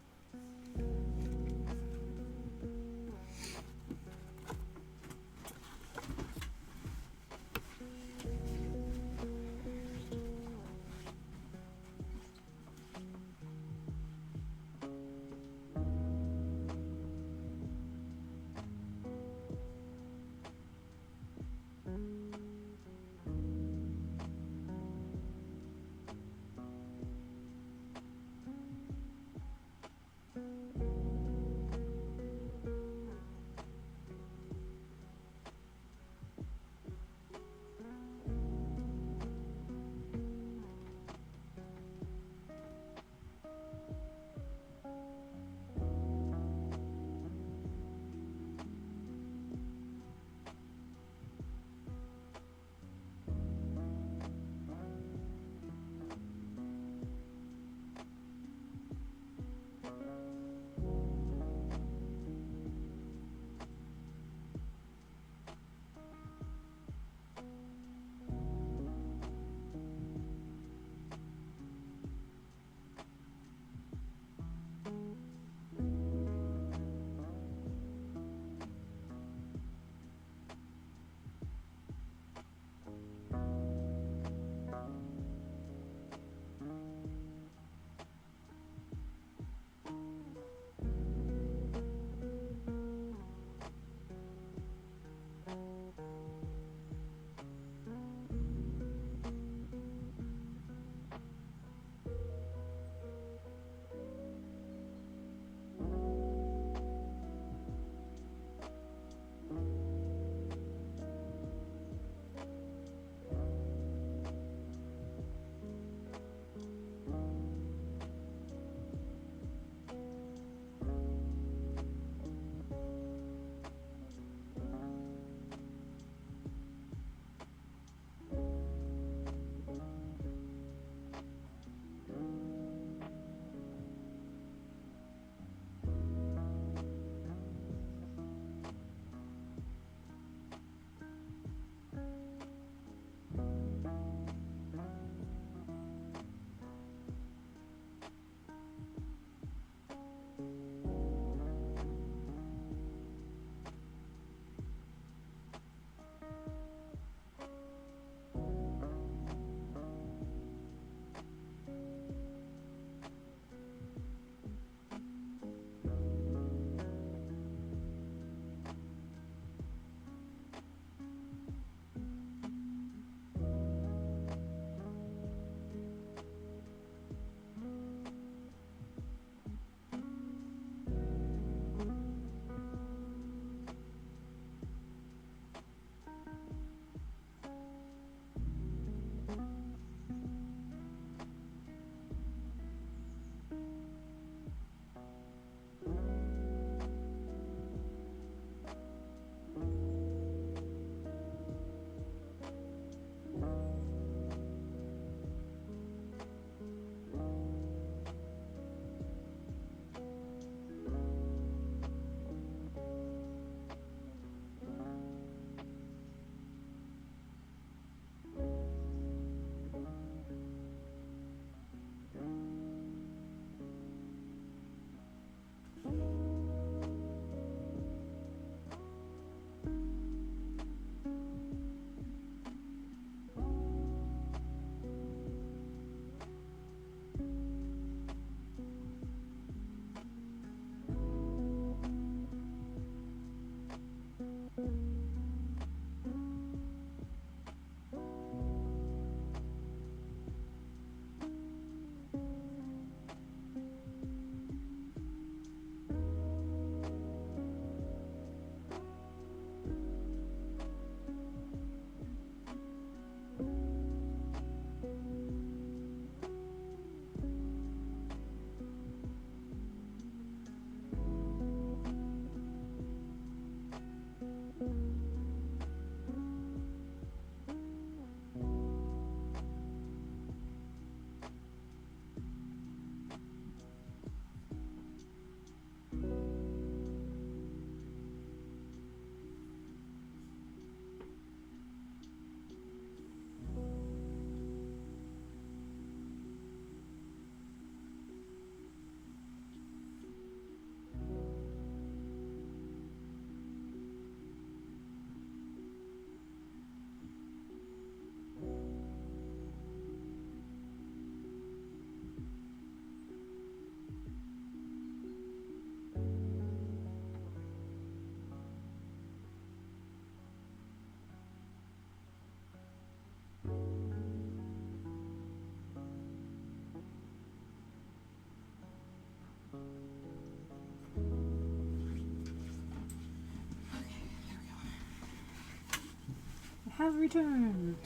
have returned.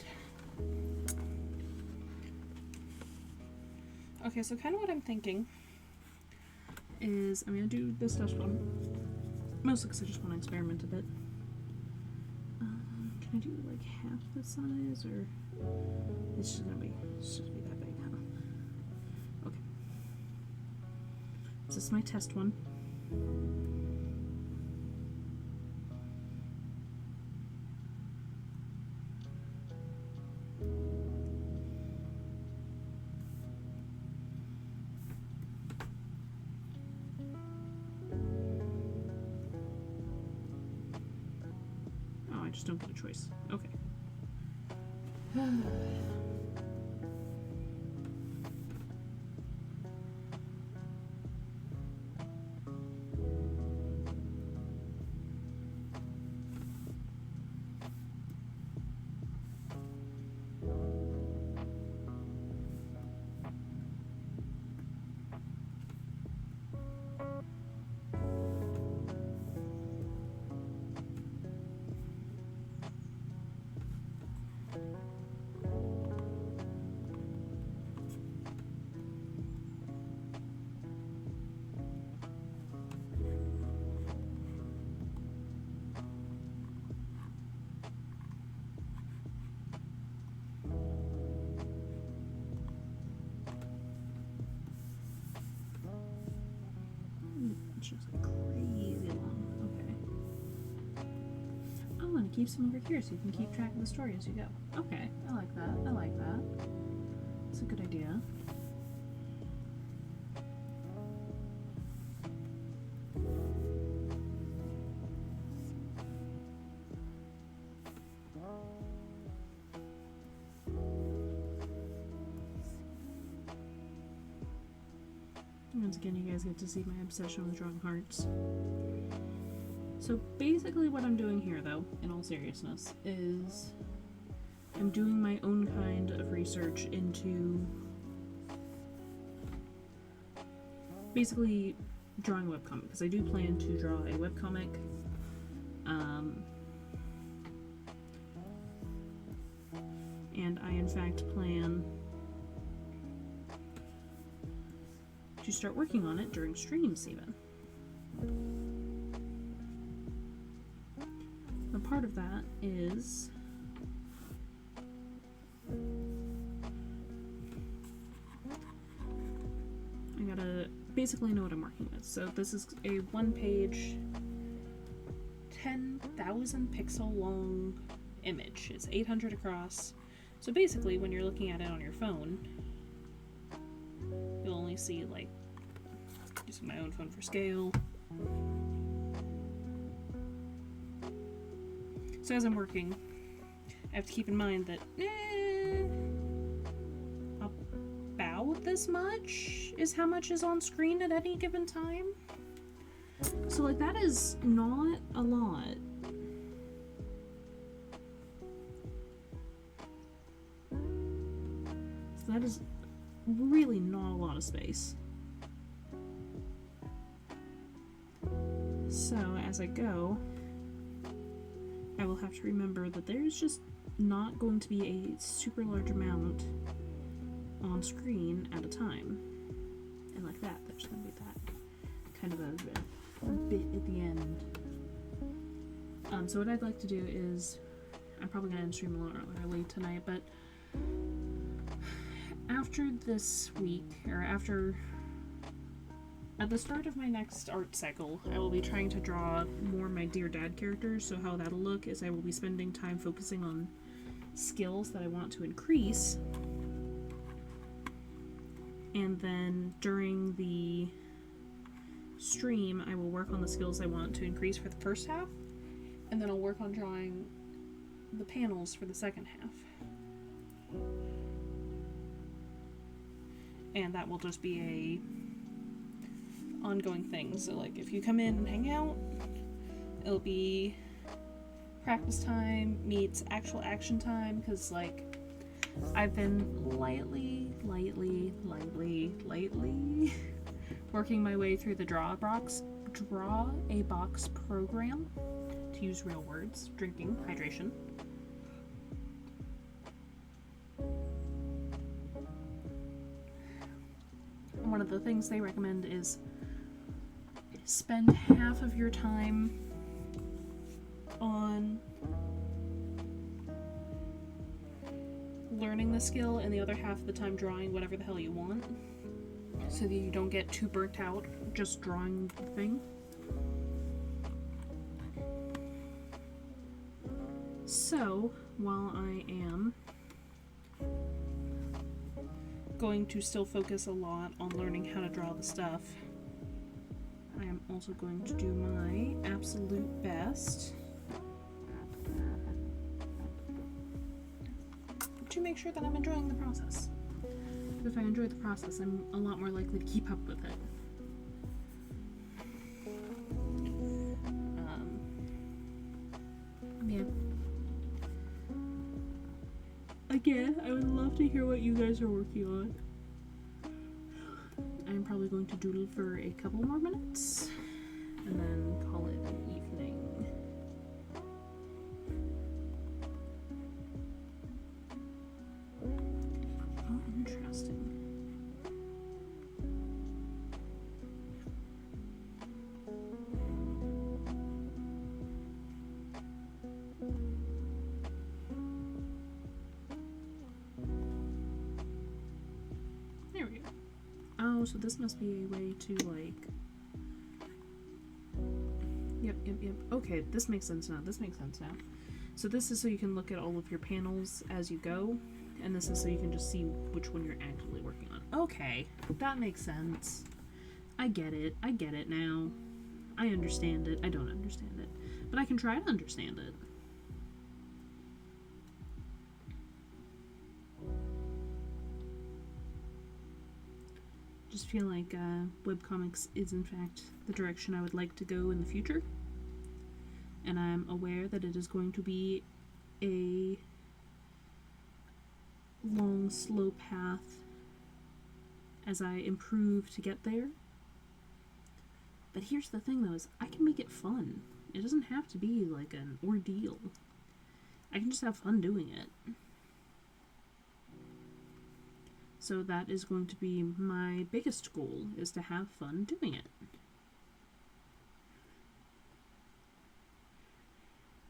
Okay, so kind of what I'm thinking is I'm going to do this Dutch one. Mostly because I just want to experiment a bit. Can I do like half the size, or it's just going to be that big, huh? Okay. This is my test one. Just don't get a choice. Okay. It's like crazy long. Okay. Oh, and keep some over here so you can keep track of the story as you go. Okay, I like that. I like that. It's a good idea. Once again, you guys get to see my obsession with drawing hearts. So basically what I'm doing here, though, in all seriousness, is I'm doing my own kind of research into basically drawing a webcomic, because I do plan to draw a webcomic. And I, in fact, plan to start working on it during streams, even. A part of that is I gotta basically know what I'm working with. So this is a one-page, 10,000 pixel long image. It's 800 across. So basically, when you're looking at it on your phone, you'll only see, like, using my own phone for scale. So as I'm working, I have to keep in mind that about this much is how much is on screen at any given time. So, like, that is not a lot. So that is really not a lot of space. So as I go, I will have to remember that there's just not going to be a super large amount on screen at a time. And like that, there's going to be that kind of a bit at the end. So what I'd like to do is, I'm probably going to end stream a lot early tonight, but after this week, or at the start of my next art cycle, I will be trying to draw more my Dear Dad characters. So how that'll look is I will be spending time focusing on skills that I want to increase. And then during the stream, I will work on the skills I want to increase for the first half. And then I'll work on drawing the panels for the second half. And that will just be a ongoing thing. So, like, if you come in and hang out, it'll be practice time meets actual action time, because, like, I've been lightly working my way through the Draw a Box program, to use real words, drinking, hydration. one of the things they recommend is spend half of your time on learning the skill and the other half of the time drawing whatever the hell you want, so that you don't get too burnt out just drawing the thing. So, while I am going to still focus a lot on learning how to draw the stuff, I am also going to do my absolute best to make sure that I'm enjoying the process. If I enjoy the process, I'm a lot more likely to keep up with it. Yeah. Again, I would love to hear what you guys are working on. I'm probably going to doodle for a couple more minutes and then call it an evening. Oh, interesting. There we go. Oh, so this must be a way to, like... Yep. Okay, this makes sense now. So this is so you can look at all of your panels as you go, and this is so you can just see which one you're actively working on. Okay, that makes sense. I get it now. I understand it. I don't understand it. But I can try to understand it. Just feel like webcomics is in fact the direction I would like to go in the future, and I'm aware that it is going to be a long, slow path as I improve to get there. But here's the thing though, is I can make it fun. It doesn't have to be like an ordeal. I can just have fun doing it. So that is going to be my biggest goal, is to have fun doing it.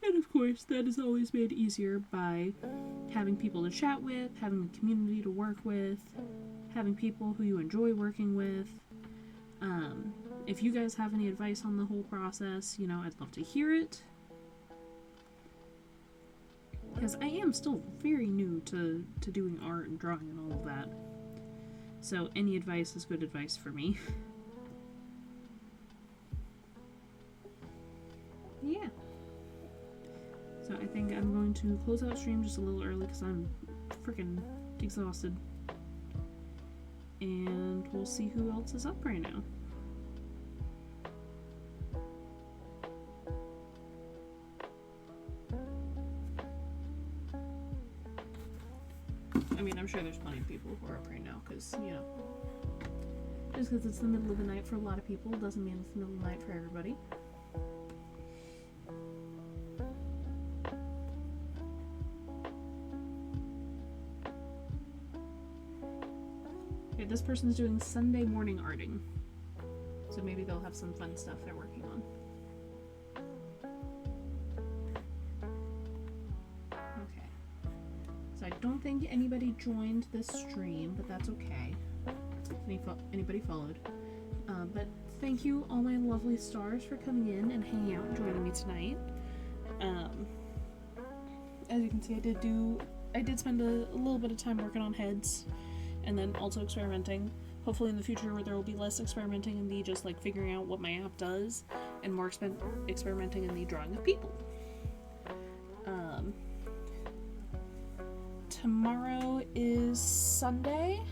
And of course, that is always made easier by having people to chat with, having a community to work with, having people who you enjoy working with. If you guys have any advice on the whole process, you know, I'd love to hear it. Because I am still very new to doing art and drawing and all of that. So any advice is good advice for me. Yeah. So I think I'm going to close out stream just a little early because I'm freaking exhausted. And we'll see who else is up right now. I mean, I'm sure there's plenty of people who are up right now, because, you know, just because it's the middle of the night for a lot of people doesn't mean it's the middle of the night for everybody. Okay, this person's doing Sunday morning arting, so maybe they'll have some fun stuff they're working on. I don't think anybody joined this stream, but that's okay. Anybody followed. But thank you, all my lovely stars, for coming in and hanging out and joining me tonight. As you can see, I did spend a little bit of time working on heads, and then also experimenting. Hopefully in the future there will be less experimenting and me just like figuring out what my app does, and more experimenting in the drawing of people. Tomorrow is Sunday,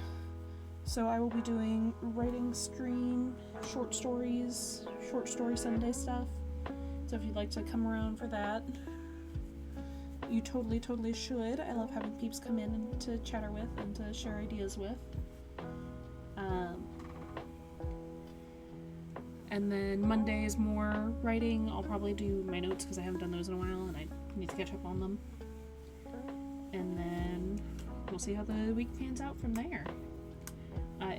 so I will be doing writing stream, short story Sunday stuff. So if you'd like to come around for that, you totally should. I love having peeps come in and to chatter with and to share ideas with. And then Monday is more writing. I'll probably do my notes because I haven't done those in a while and I need to catch up on them. And then we'll see how the week pans out from there.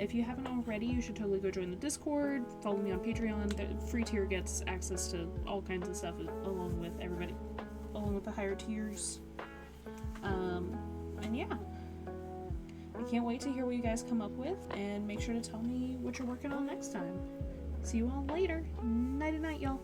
If you haven't already, you should totally go join the Discord, follow me on Patreon. The free tier gets access to all kinds of stuff along with everybody, along with the higher tiers. And yeah. I can't wait to hear what you guys come up with, and make sure to tell me what you're working on next time. See you all later. Nighty-night, y'all.